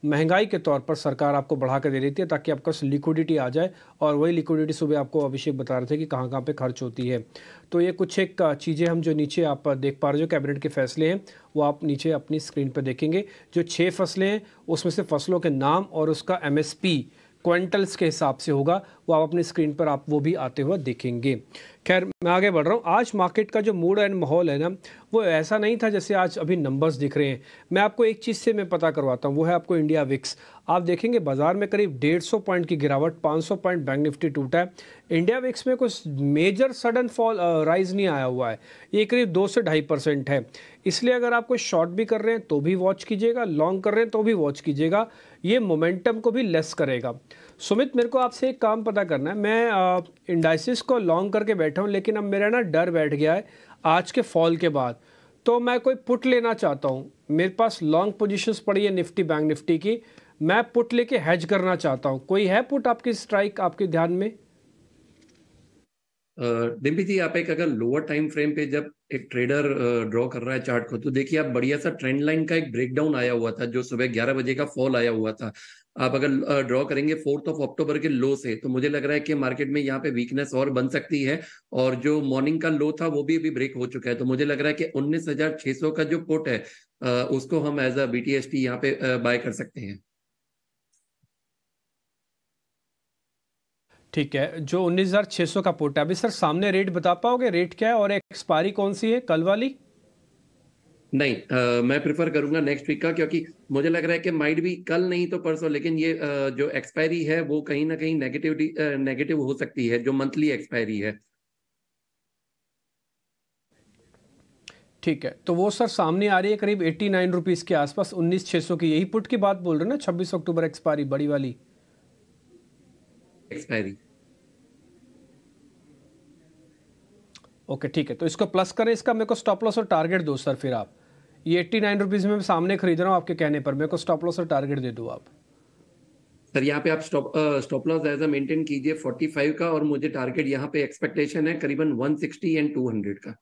महंगाई के तौर पर सरकार आपको बढ़ा कर दे रही थी, ताकि आपका लिक्विडिटी आ जाए, और वही लिक्विडिटी सुबह आपको अभिषेक बता रहे थे कि कहाँ कहाँ पे खर्च होती है। तो ये कुछ एक चीज़ें हम जो नीचे आप देख पा रहे हो, जो कैबिनेट के फैसले हैं, वो आप नीचे अपनी स्क्रीन पर देखेंगे। जो 6 फसलें हैं उसमें से फसलों के नाम और उसका MSP क्विंटल्स के हिसाब से होगा, वो आप अपनी स्क्रीन पर आप वो भी आते हुए देखेंगे। खैर, मैं आगे बढ़ रहा हूँ। आज मार्केट का जो मूड एंड माहौल है ना, वो ऐसा नहीं था जैसे आज अभी नंबर्स दिख रहे हैं। मैं आपको एक चीज़ से मैं पता करवाता हूँ, वो है आपको इंडिया विक्स। आप देखेंगे बाजार में करीब 150 पॉइंट की गिरावट, 500 पॉइंट बैंक निफ्टी टूटा है। इंडिया विक्स में कुछ मेजर सडन फॉल राइज नहीं आया हुआ है, ये करीब 2 से 2.5% है। इसलिए अगर आप कोई शॉर्ट भी कर रहे हैं तो भी वॉच कीजिएगा, लॉन्ग कर रहे हैं तो भी वॉच कीजिएगा, ये मोमेंटम को भी लेस करेगा। सुमित, मेरे को आपसे एक काम पता करना है। मैं इंडाइसिस को लॉन्ग करके बैठा हूँ, लेकिन अब मेरा ना डर बैठ गया है आज के फॉल के बाद, तो मैं कोई पुट लेना चाहता हूँ। मेरे पास लॉन्ग पोजीशंस पड़ी है निफ्टी, बैंक निफ्टी की, मैं पुट लेके हेज करना चाहता हूँ। कोई है पुट आपकी स्ट्राइक आपके ध्यान में? डिम्पी जी, आप एक अगर लोअर टाइम फ्रेम पे जब एक ट्रेडर ड्रॉ कर रहा है चार्ट को, तो देखिए आप बढ़िया सा ट्रेंड लाइन का एक ब्रेकडाउन आया हुआ था, जो सुबह 11 बजे का फॉल आया हुआ था। आप अगर ड्रॉ करेंगे 4 अक्टूबर के लो से, तो मुझे लग रहा है कि मार्केट में यहाँ पे वीकनेस और बन सकती है। और जो मॉर्निंग का लो था वो भी अभी ब्रेक हो चुका है, तो मुझे लग रहा है कि 19,600 का जो पुट है उसको हम एज अ BTST यहाँ पे बाय कर सकते हैं। ठीक है, जो 19,600 का पुट है, अभी सर सामने रेट बता पाओगे, रेट क्या है और एक्सपायरी कौन सी है, कल वाली? नहीं, मैं प्रिफर करूंगा नेक्स्ट वीक का, क्योंकि मुझे लग रहा है कि माइट भी कल नहीं तो परसों, लेकिन ये जो एक्सपायरी है वो कहीं ना कहीं नेगेटिव हो सकती है, जो मंथली एक्सपायरी है। ठीक है, तो वो सर सामने आ रही है करीब 89 रुपीज़ के आसपास, 19,600 की। यही पुट की बात बोल रहे हैं ना, 26 अक्टूबर एक्सपायरी बड़ी वाली एक्सपायरी। ओके ठीक है, तो इसको प्लस करें, इसका मेरे को स्टॉप लॉस और टारगेट दो सर। फिर आप ये 89 रुपीज़ में सामने खरीद रहा हूँ आपके कहने पर, मेरे को स्टॉप लॉस और टारगेट दे दो आप। सर यहाँ पे आप stop loss as a maintain कीजिए 45 का, और मुझे टारगेट यहाँ पे एक्सपेक्टेशन है करीबन 160 एंड 200 का।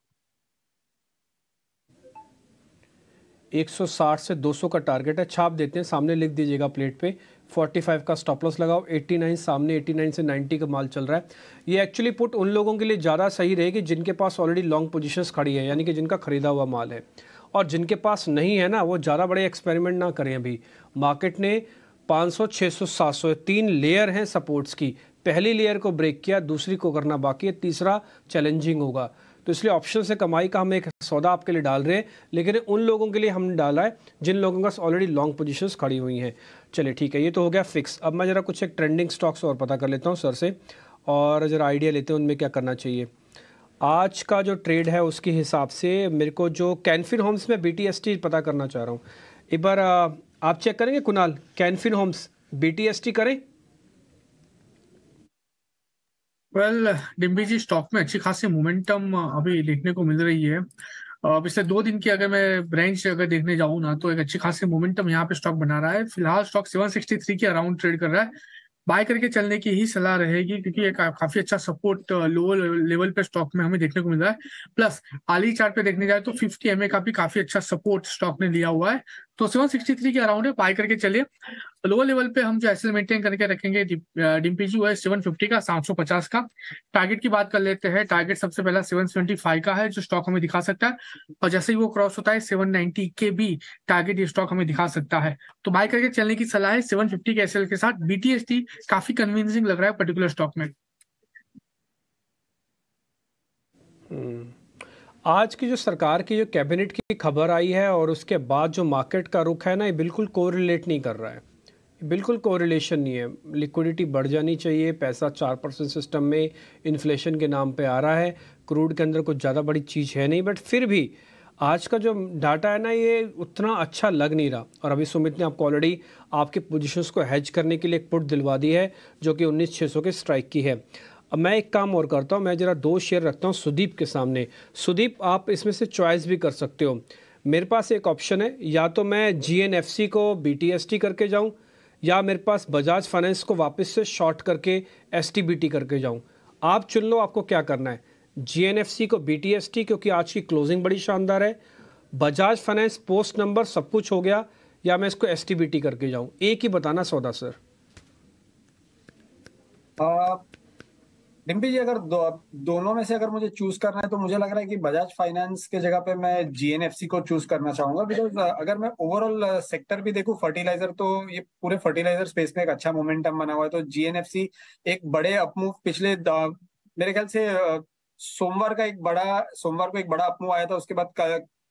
160 से 200 का टारगेट है, छाप देते हैं, सामने लिख दीजिएगा प्लेट पे। 45 का स्टॉप लॉस लगाओ, 89 सामने, 89 से 90 का माल चल रहा है। ये एक्चुअली पुट उन लोगों के लिए ज़्यादा सही रहेगी जिनके पास ऑलरेडी लॉन्ग पोजीशंस खड़ी है, यानी कि जिनका खरीदा हुआ माल है। और जिनके पास नहीं है ना, वो ज़्यादा बड़े एक्सपेरिमेंट ना करें। अभी मार्केट ने 500, 600, 700 3 लेयर हैं सपोर्ट्स की। पहली लेयर को ब्रेक किया, दूसरी को करना बाकी है, तीसरा चैलेंजिंग होगा। तो इसलिए ऑप्शन से कमाई का हम एक सौदा आपके लिए डाल रहे हैं, लेकिन उन लोगों के लिए हमने डाला है जिन लोगों के पास ऑलरेडी लॉन्ग पोजीशंस खड़ी हुई हैं। चलिए ठीक है, ये तो हो गया फिक्स। अब मैं ज़रा कुछ एक ट्रेंडिंग स्टॉक्स और पता कर लेता हूँ सर से, और ज़रा आइडिया लेते हैं उनमें क्या करना चाहिए। आज का जो ट्रेड है उसके हिसाब से मेरे को जो कैनफिन होम्स में BTST पता करना चाह रहा हूँ। एक बार आप चेक करेंगे कुणाल, कैनफिन होम्स BTST करें? वेल डिम्पी जी, स्टॉक में अच्छी खासी मोमेंटम अभी देखने को मिल रही है। पिछले 2 दिन की अगर मैं रेंज अगर देखने जाऊँ ना, तो एक अच्छी खासी मोमेंटम यहाँ पे स्टॉक बना रहा है। फिलहाल स्टॉक 763 के अराउंड ट्रेड कर रहा है। बाय करके चलने की ही सलाह रहेगी, क्योंकि एक काफी अच्छा सपोर्ट लोअर लेवल पे स्टॉक में हमें देखने को मिल रहा है। प्लस आली चार्ट पे देखने जाए तो 50 MA का भी काफी अच्छा सपोर्ट स्टॉक ने लिया हुआ है। तो 763 के अराउंड है, बाय करके चलिए। लोअर लेवल पे हम जो एसएल मेंटेन करके रखेंगे डिम्पी जी, वो है 750 का, 750 का। टारगेट की बात कर लेते हैं। टारगेट सबसे पहला 775 का है, जो स्टॉक हमें दिखा सकता है, और जैसे ही वो क्रॉस होता है 790 के भी टारगेट ये स्टॉक हमें दिखा सकता है। तो बाय करके चलने की सलाह है 750 के एसएल के साथ। BTST काफी कन्विंसिंग लग रहा है पर्टिकुलर स्टॉक में। आज की जो सरकार की जो कैबिनेट की खबर आई है और उसके बाद जो मार्केट का रुख है ना, ये बिल्कुल कोरिलेट नहीं कर रहा है, बिल्कुल कोरिलेशन नहीं है। लिक्विडिटी बढ़ जानी चाहिए, पैसा 4% सिस्टम में इन्फ्लेशन के नाम पे आ रहा है, क्रूड के अंदर कुछ ज़्यादा बड़ी चीज़ है नहीं, बट फिर भी आज का जो डाटा है ना, ये उतना अच्छा लग नहीं रहा। और अभी सुमित ने आपको ऑलरेडी आपके पोजीशंस को हेज करने के लिए एक पुट दिलवा दी है, जो कि 19,600 के स्ट्राइक की है। अब मैं एक काम और करता हूँ, मैं ज़रा 2 शेयर रखता हूँ सुदीप के सामने। सुदीप, आप इसमें से चॉइस भी कर सकते हो। मेरे पास एक ऑप्शन है, या तो मैं GNFC को BTST करके जाऊँ, या मेरे पास बजाज फाइनेंस को वापस से शॉर्ट करके STBT करके जाऊँ। आप चुन लो आपको क्या करना है। GNFC को BTST क्योंकि आज की क्लोजिंग बड़ी शानदार है, बजाज फाइनेंस पोस्ट नंबर सब कुछ हो गया, या मैं इसको STBT करके जाऊँ। एक ही बताना सौदा सर। डिम्पी जी, अगर दोनों में से अगर मुझे चूज करना है, तो मुझे लग रहा है कि बजाज फाइनेंस के जगह पे मैं GNFC को चूज करना चाहूंगा। बिकॉज अगर मैं ओवरऑल सेक्टर भी देखूं, फर्टिलाइजर, तो ये पूरे फर्टिलाइजर स्पेस में एक अच्छा मोमेंटम बना हुआ है। तो GNFC एक बड़े अपमूव पिछले मेरे ख्याल से सोमवार को एक बड़ा अपमूव आया था। उसके बाद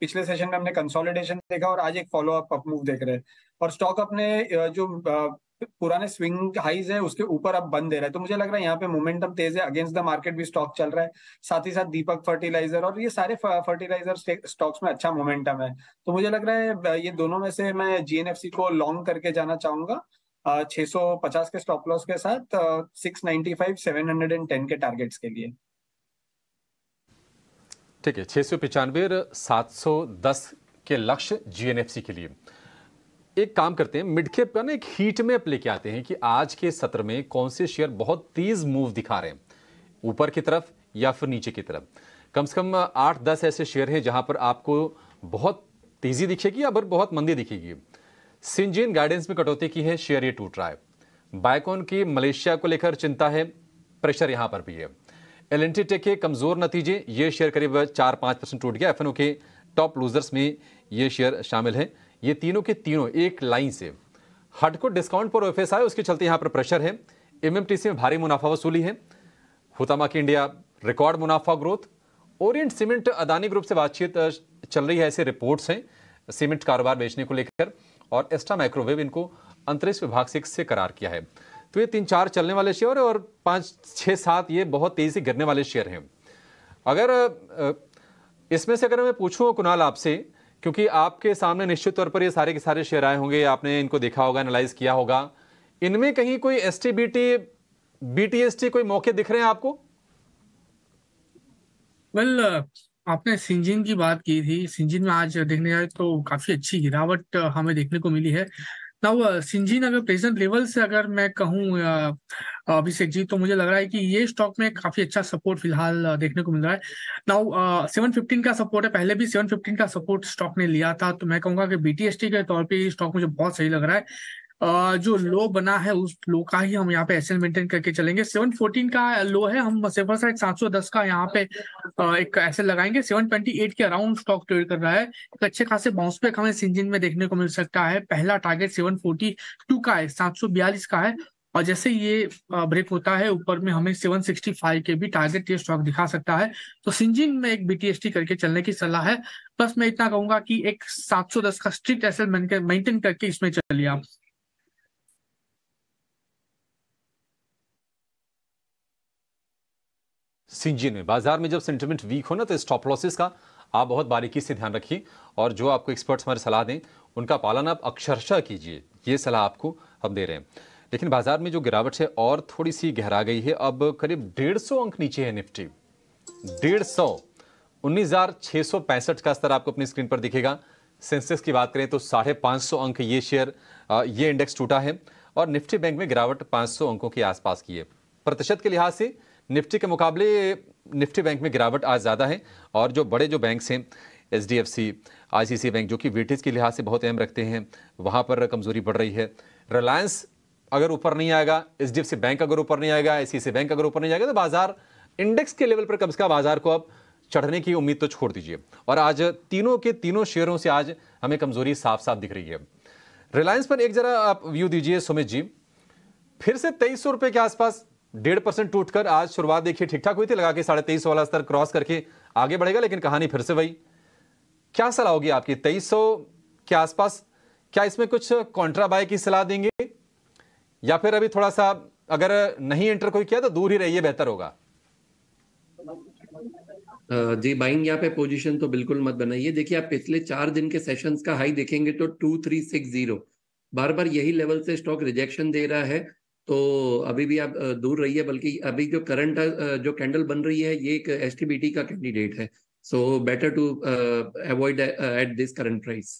पिछले सेशन में हमने कंसोलिडेशन देखा, और आज एक फॉलो अप अपमूव देख रहे हैं, और स्टॉक अपने जो पुराने स्विंग हाइज है उसके ऊपर अब बंद दे रहा है। तो मुझे लग रहा है यहाँ पे मोमेंटम तेज है, अगेंस्ट द मार्केट भी स्टॉक चल रहा है। साथ ही साथ दीपक फर्टिलाइजर और ये सारे फर्टिलाइजर स्टॉक्स में अच्छा मोमेंटम है। तो मुझे लग रहा है ये दोनों में से मैं GNFC को लॉन्ग करके जाना चाहूंगा 650 के स्टॉप लॉस के साथ, 695, 710 के टारगेट्स के लिए। ठीक है, 695 और 710 के लक्ष्य GNFC के लिए। एक काम करते हैं, मिड कैप का ना एक हीट मैप लेके आते हैं कि आज के सत्र में कौन से शेयर बहुत तेज मूव दिखा रहे हैं, ऊपर की तरफ या फिर नीचे की तरफ। कम से कम 8-10 ऐसे शेयर हैं जहां पर आपको बहुत तेजी दिखेगी या बहुत मंदी दिखेगी। सिंजीन गाइडेंस में कटौती की है, शेयर ये टूट रहा है। बायकॉन की मलेशिया को लेकर चिंता है, प्रेशर यहां पर भी है। एल&टी टेक के कमजोर नतीजे, ये शेयर करीब 4-5% टूट गया। एफएनओ के टॉप लूजर्स में ये शेयर शामिल है। ये तीनों के तीनों एक लाइन से हडको डिस्काउंट पर ओएफएसआई, उसके चलते यहां पर प्रेशर है। एमएमटीसी में भारी मुनाफा वसूली है। हुतामा की इंडिया रिकॉर्ड मुनाफा growth. Orient cement Adani group से बातचीत चल रही है, ऐसे रिपोर्ट्स हैं सीमेंट कारोबार बेचने को लेकर। और एस्ट्रा माइक्रोवेव इनको अंतरिक्ष विभाग से करार किया है। तो ये 3-4 चलने वाले शेयर और 5-6-7 ये बहुत तेजी से गिरने वाले शेयर हैं। अगर इसमें से अगर मैं पूछूं कुणाल आपसे, क्योंकि आपके सामने निश्चित तौर पर ये सारे के सारे शेयर आए होंगे, आपने इनको देखा होगा, एनालाइज किया होगा, इनमें कहीं कोई एसटीबीटी बीटीएसटी कोई मौके दिख रहे हैं आपको? वेल आपने सिंजीन की बात की थी। सिंजीन में आज देखने जाए तो काफी अच्छी गिरावट हमें देखने को मिली है। नाउ सिंजीन अगर प्रेजेंट लेवल से अगर मैं कहूँ अभिषेक जी, तो मुझे लग रहा है कि ये स्टॉक में काफी अच्छा सपोर्ट फिलहाल देखने को मिल रहा है। नाउ 715 का सपोर्ट है, पहले भी 715 का सपोर्ट स्टॉक ने लिया था। तो मैं कहूंगा कि बीटीएसटी के तौर पे ये स्टॉक मुझे बहुत सही लग रहा है। जो लो बना है उस लो का ही हम यहाँ पे एसएल मेंटेन करके चलेंगे। 714 का लो है, हम सिर्फ 710 का यहाँ पे एक एसएल लगाएंगे। 728 के अराउंड स्टॉक ट्रेड कर रहा है। एक अच्छे खासे बाउंस बैक हमें सिंजीन में देखने को मिल सकता है। पहला टारगेट 742 का है, 742 का है। और जैसे ये ब्रेक होता है ऊपर में, हमें 765 के भी टारगेट ये स्टॉक दिखा सकता है। तो सिंजीन में एक बीटीएसटी करके चलने की सलाह है। बस मैं इतना कहूंगा कि एक 710 का स्ट्रिक्ट एसएल मेंटेन करके इसमें चलिए आप। सिंजीन में बाजार में जब सेंटिमेंट वीक हो ना, तो स्टॉप लॉसेस का आप बहुत बारीकी से ध्यान रखिए और जो आपको एक्सपर्ट्स हमारे सलाह दें उनका पालन आप अक्षरशः कीजिए। ये सलाह आपको हम दे रहे हैं। लेकिन बाजार में जो गिरावट है और थोड़ी सी गहरा गई है। अब करीब 150 अंक नीचे है निफ्टी। 150, 19,665 का स्तर आपको अपनी स्क्रीन पर दिखेगा। सेंसेक्स की बात करें तो 550 अंक ये शेयर ये इंडेक्स टूटा है। और निफ्टी बैंक में गिरावट 500 अंकों के आसपास की है। प्रतिशत के लिहाज से निफ्टी के मुकाबले निफ्टी बैंक में गिरावट आज ज़्यादा है। और जो बड़े जो बैंक्स हैं, एचडीएफसी, आईसीआईसीआई बैंक, जो कि वेटेज के लिहाज से बहुत अहम रखते हैं, वहाँ पर कमजोरी बढ़ रही है। रिलायंस अगर ऊपर नहीं आएगा, एचडीएफसी बैंक अगर ऊपर नहीं आएगा, आईसीआईसीआई बैंक अगर ऊपर नहीं आएगा, तो बाजार इंडेक्स के लेवल पर कम से कम बाजार को अब चढ़ने की उम्मीद तो छोड़ दीजिए। और आज तीनों के तीनों शेयरों से आज हमें कमजोरी साफ साफ दिख रही है। रिलायंस पर एक जरा आप व्यू दीजिए सुमित जी। फिर से 2300 रुपए के आसपास 1.5% टूटकर आज शुरुआत देखिए ठीक ठाक हुई थी, लगा के 2350 वाला स्तर क्रॉस करके आगे बढ़ेगा, लेकिन कहानी फिर से वही। क्या सलाह होगी आपकी 2300 के आसपास? क्या इसमें कुछ कॉन्ट्रा बाय की सलाह देंगे या फिर अभी थोड़ा सा अगर नहीं एंटर कोई किया तो दूर ही रहिए, बेहतर होगा? जी, बाइंग यहाँ पे पोजीशन तो बिल्कुल मत बनाइए। देखिए, आप पिछले 4 दिन के सेशंस का हाई देखेंगे तो 2360 बार बार यही लेवल से स्टॉक रिजेक्शन दे रहा है। तो अभी भी आप दूर रहिए, बल्कि अभी जो करंट जो कैंडल बन रही है ये एक एसटीबीटी का कैंडिडेट है। So better to avoid at this current price.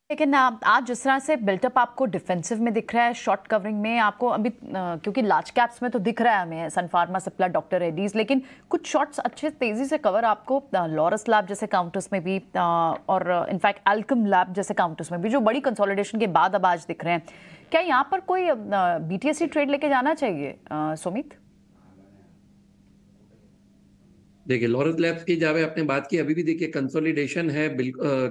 लेकिन आज जिस तरह से बिल्टअप आपको डिफेंसिव में दिख रहा है, शॉर्ट कवरिंग में आपको अभी क्योंकि लार्ज कैप्स में तो दिख रहा है हमें सन फार्मा, सिप्ला, डॉक्टर रेड्डीज, लेकिन कुछ शॉर्ट्स अच्छे तेजी से कवर आपको लॉरस लैब जैसे काउंटर्स में भी और इनफैक्ट एल्केम लैब जैसे काउंटर्स में भी जो बड़ी कंसोलिडेशन के बाद अब आज दिख रहे हैं। क्या यहाँ पर कोई बीटीएससी ट्रेड लेके जाना चाहिए सुमित? देखिए, लॉरस लैब्स की जब आपने बात की, अभी भी देखिए कंसोलिडेशन है,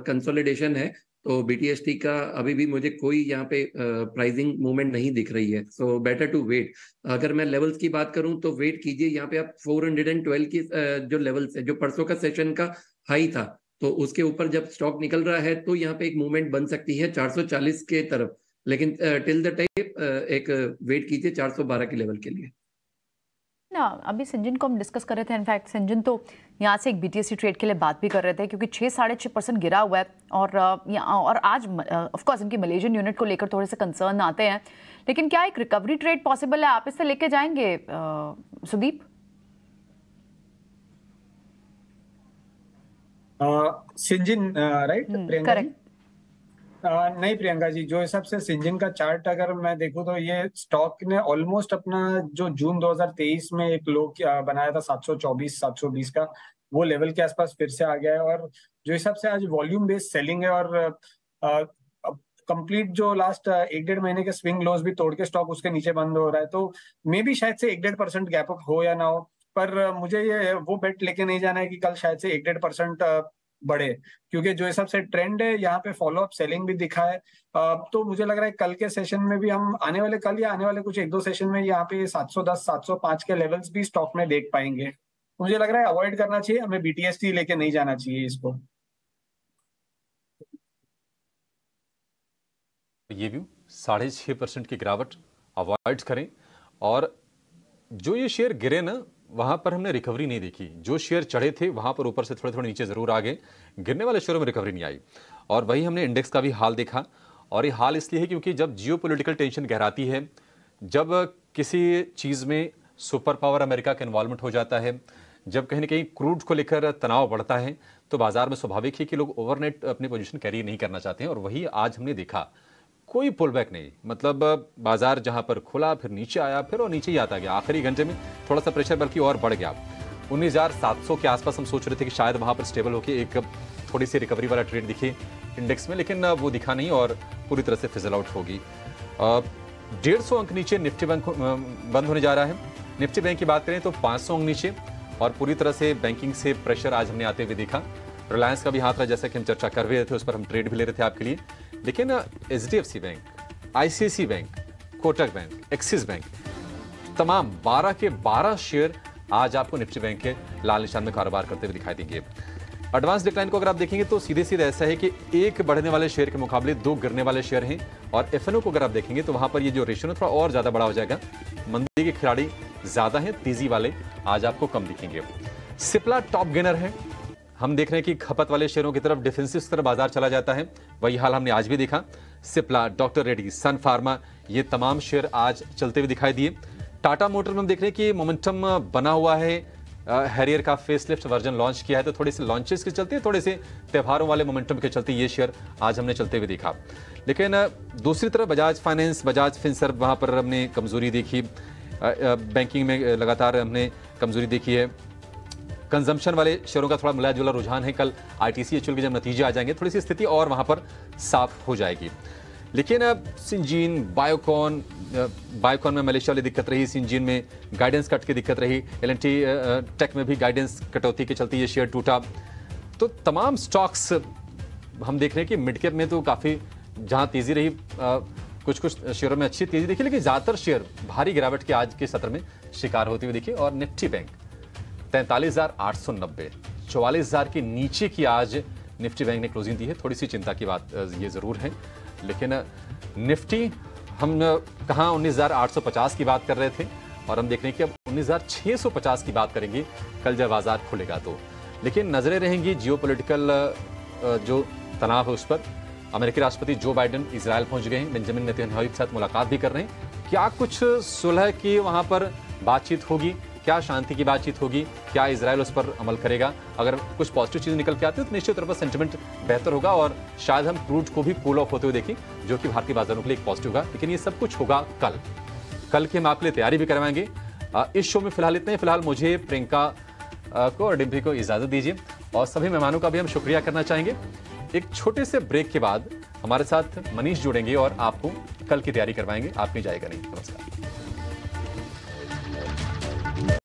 कंसोलिडेशन है। तो बीटीएसटी का अभी भी मुझे कोई यहाँ पे प्राइसिंग मूवमेंट नहीं दिख रही है। So better to wait. अगर मैं लेवल्स की बात करूं तो वेट कीजिए। यहाँ पे आप 412 की जो लेवल्स है, जो परसों का सेशन का हाई था, तो उसके ऊपर जब स्टॉक निकल रहा है तो यहाँ पे एक मूवमेंट बन सकती है 440 के तरफ। लेकिन टिल द टाइम एक वेट कीजिए 412 के लेवल के लिए। ना अभी सिंजिन को हम डिस्कस कर रहे थे, इनफैक्ट सिंजिन तो यहाँ से एक बीटीएससी ट्रेड के लिए बात भी कर रहे थे क्योंकि 6-6.5% गिरा हुआ है। और आज ऑफ कोर्स इनकी मलेशियन यूनिट को लेकर थोड़े से कंसर्न आते हैं, लेकिन क्या एक रिकवरी ट्रेड पॉसिबल है? आप इससे लेके जाएंगे सुदीप? Syngene right? करेक्ट। नहीं प्रियंका जी, जो हिसाब से सिंजिन का चार्ट अगर मैं देखूं तो ये स्टॉक ने ऑलमोस्ट अपना जो जून 2023 में एक लो बनाया था 724 720 का, वो लेवल के आसपास फिर से आ गया है। और जो हिसाब से आज वॉल्यूम बेस्ड सेलिंग है और कंप्लीट जो लास्ट 1-1.5 महीने के स्विंग लोज भी तोड़ के स्टॉक उसके नीचे बंद हो रहा है, तो मे भी शायद से 1-1.5% गैप अप हो या ना हो, पर मुझे ये वो बेट लेके नहीं जाना है कि कल शायद से 1-1.5% बढ़े, क्योंकि जो हिसाब से ट्रेंड है यहाँ पे फॉलो अप सेलिंग भी दिखा है। तो मुझे लग रहा है कल के सेशन में भी हम आने वाले कल या आने वाले कुछ 1-2 सेशन में यहाँ पे 710 705 के लेवल्स भी स्टॉक में देख पाएंगे। मुझे लग रहा है अवॉइड करना चाहिए, हमें BTST लेके नहीं जाना चाहिए इसको। ये व्यू 6.5% की गिरावट अवॉइड करें। और जो ये शेयर गिरे ना, वहां पर हमने रिकवरी नहीं देखी। जो शेयर चढ़े थे वहां पर ऊपर से थोड़े थोड़े नीचे जरूर आ गए, गिरने वाले शेयरों में रिकवरी नहीं आई। और वही हमने इंडेक्स का भी हाल देखा। और ये हाल इसलिए है क्योंकि जब जियोपॉलिटिकल टेंशन गहराती है, जब किसी चीज़ में सुपर पावर अमेरिका का इन्वॉल्वमेंट हो जाता है, जब कहीं ना कहीं क्रूड को लेकर तनाव बढ़ता है, तो बाजार में स्वाभाविक है कि लोग ओवरनाइट अपनी पोजीशन कैरी नहीं करना चाहते हैं। और वही आज हमने देखा, कोई पुल बैक नहीं। मतलब बाजार जहां पर खुला फिर नीचे आया, फिर और नीचे ही आता गया। आखिरी घंटे में थोड़ा सा प्रेशर बल्कि और बढ़ गया। 19,700 के आसपास हम सोच रहे थे कि शायद वहां पर स्टेबल होकर एक थोड़ी सी रिकवरी वाला ट्रेड दिखे इंडेक्स में, लेकिन वो दिखा नहीं और पूरी तरह से फिजल आउट होगी। 150 अंक नीचे निफ्टी बैंक बंद होने जा रहा है। निफ्टी बैंक की बात करें तो 500 अंक नीचे, और पूरी तरह से बैंकिंग से प्रेशर आज हमने आते हुए देखा। रिलायंस का भी हाथ रहा, जैसा कि हम चर्चा कर रहे थे, उस पर हम ट्रेड भी ले रहे थे आपके लिए। लेकिन HDFC bank, ICICI bank, Kotak bank, axis bank, तमाम 12 के 12 शेयर आज आपको निफ्टी बैंक के लाल निशान में कारोबार करते हुए दिखाई देंगे। एडवांस डिक्लाइन को अगर आप देखेंगे तो सीधे सीधे ऐसा है कि एक बढ़ने वाले शेयर के मुकाबले 2 गिरने वाले शेयर हैं। और FNO को अगर आप देखेंगे तो वहां पर ये जो रेशियो थोड़ा और ज्यादा बड़ा हो जाएगा। मंदी के खिलाड़ी ज्यादा हैं, तेजी वाले आज आपको कम दिखेंगे। सिप्ला टॉप गेनर है। हम देख रहे हैं कि खपत वाले शेयरों की तरफ, डिफेंसिव की तरफ बाजार चला जाता है। वही हाल हमने आज भी देखा। सिप्ला, डॉक्टर रेड्डी, सन फार्मा, ये तमाम शेयर आज चलते हुए दिखाई दिए। टाटा मोटर में हम देख रहे हैं कि मोमेंटम बना हुआ है। हैरियर का फेसलिफ्ट वर्जन लॉन्च किया है, तो थोड़े से लॉन्चेस के चलते, थोड़े से त्योहारों वाले मोमेंटम के चलते ये शेयर आज हमने चलते हुए देखा। लेकिन दूसरी तरफ बजाज फाइनेंस, बजाज फिनसर्व, वहाँ पर हमने कमजोरी देखी। बैंकिंग में लगातार हमने कमजोरी देखी है। कंजम्पशन वाले शेयरों का थोड़ा मिला जुला रुझान है। कल ITC HUL के जब नतीजे आ जाएंगे, थोड़ी सी स्थिति और वहाँ पर साफ हो जाएगी। लेकिन अब सिंजीन, बायोकॉन में मलेशिया वाली दिक्कत रही, सिंजीन में गाइडेंस कट की दिक्कत रही, L&T टेक में भी गाइडेंस कटौती के चलते ये शेयर टूटा। तो तमाम स्टॉक्स हम देख रहे हैं कि मिड कैप में तो काफ़ी जहाँ तेज़ी रही, कुछ कुछ शेयरों में अच्छी तेज़ी देखी, लेकिन ज़्यादातर शेयर भारी गिरावट के आज के सत्र में शिकार होते हुए देखिए। और निफ्टी बैंक 43,890, 44,000 के नीचे की आज निफ्टी बैंक ने क्लोजिंग दी है। थोड़ी सी चिंता की बात ये ज़रूर है। लेकिन निफ्टी हम कहाँ 19,850 की बात कर रहे थे, और हम देख रहे हैं कि अब 19,650 की बात करेंगे कल जब बाजार खुलेगा तो। लेकिन नजरें रहेंगी जियोपॉलिटिकल जो तनाव है उस पर। अमेरिकी राष्ट्रपति जो बाइडेन इजरायल पहुंच गए हैं, बेंजामिन नेतन्याहू के साथ मुलाकात भी कर रहे हैं। क्या कुछ सुलह की वहां पर बातचीत होगी, क्या शांति की बातचीत होगी, क्या इजरायल उस पर अमल करेगा? अगर कुछ पॉजिटिव चीज़ निकल के आती है तो निश्चित तौर पर सेंटिमेंट बेहतर होगा, और शायद हम क्रूड को भी कूल ऑफ होते हुए देखें, जो कि भारतीय बाजारों के लिए एक पॉजिटिव होगा। लेकिन ये सब कुछ होगा कल की हम आपके लिए तैयारी भी करवाएंगे। इस शो में फिलहाल इतने। फिलहाल मुझे, प्रियंका को और डिम्पी को इजाज़त दीजिए, और सभी मेहमानों का भी हम शुक्रिया करना चाहेंगे। एक छोटे से ब्रेक के बाद हमारे साथ मनीष जुड़ेंगे और आपको कल की तैयारी करवाएंगे। आप नहीं जाएगा नहीं। नमस्कार।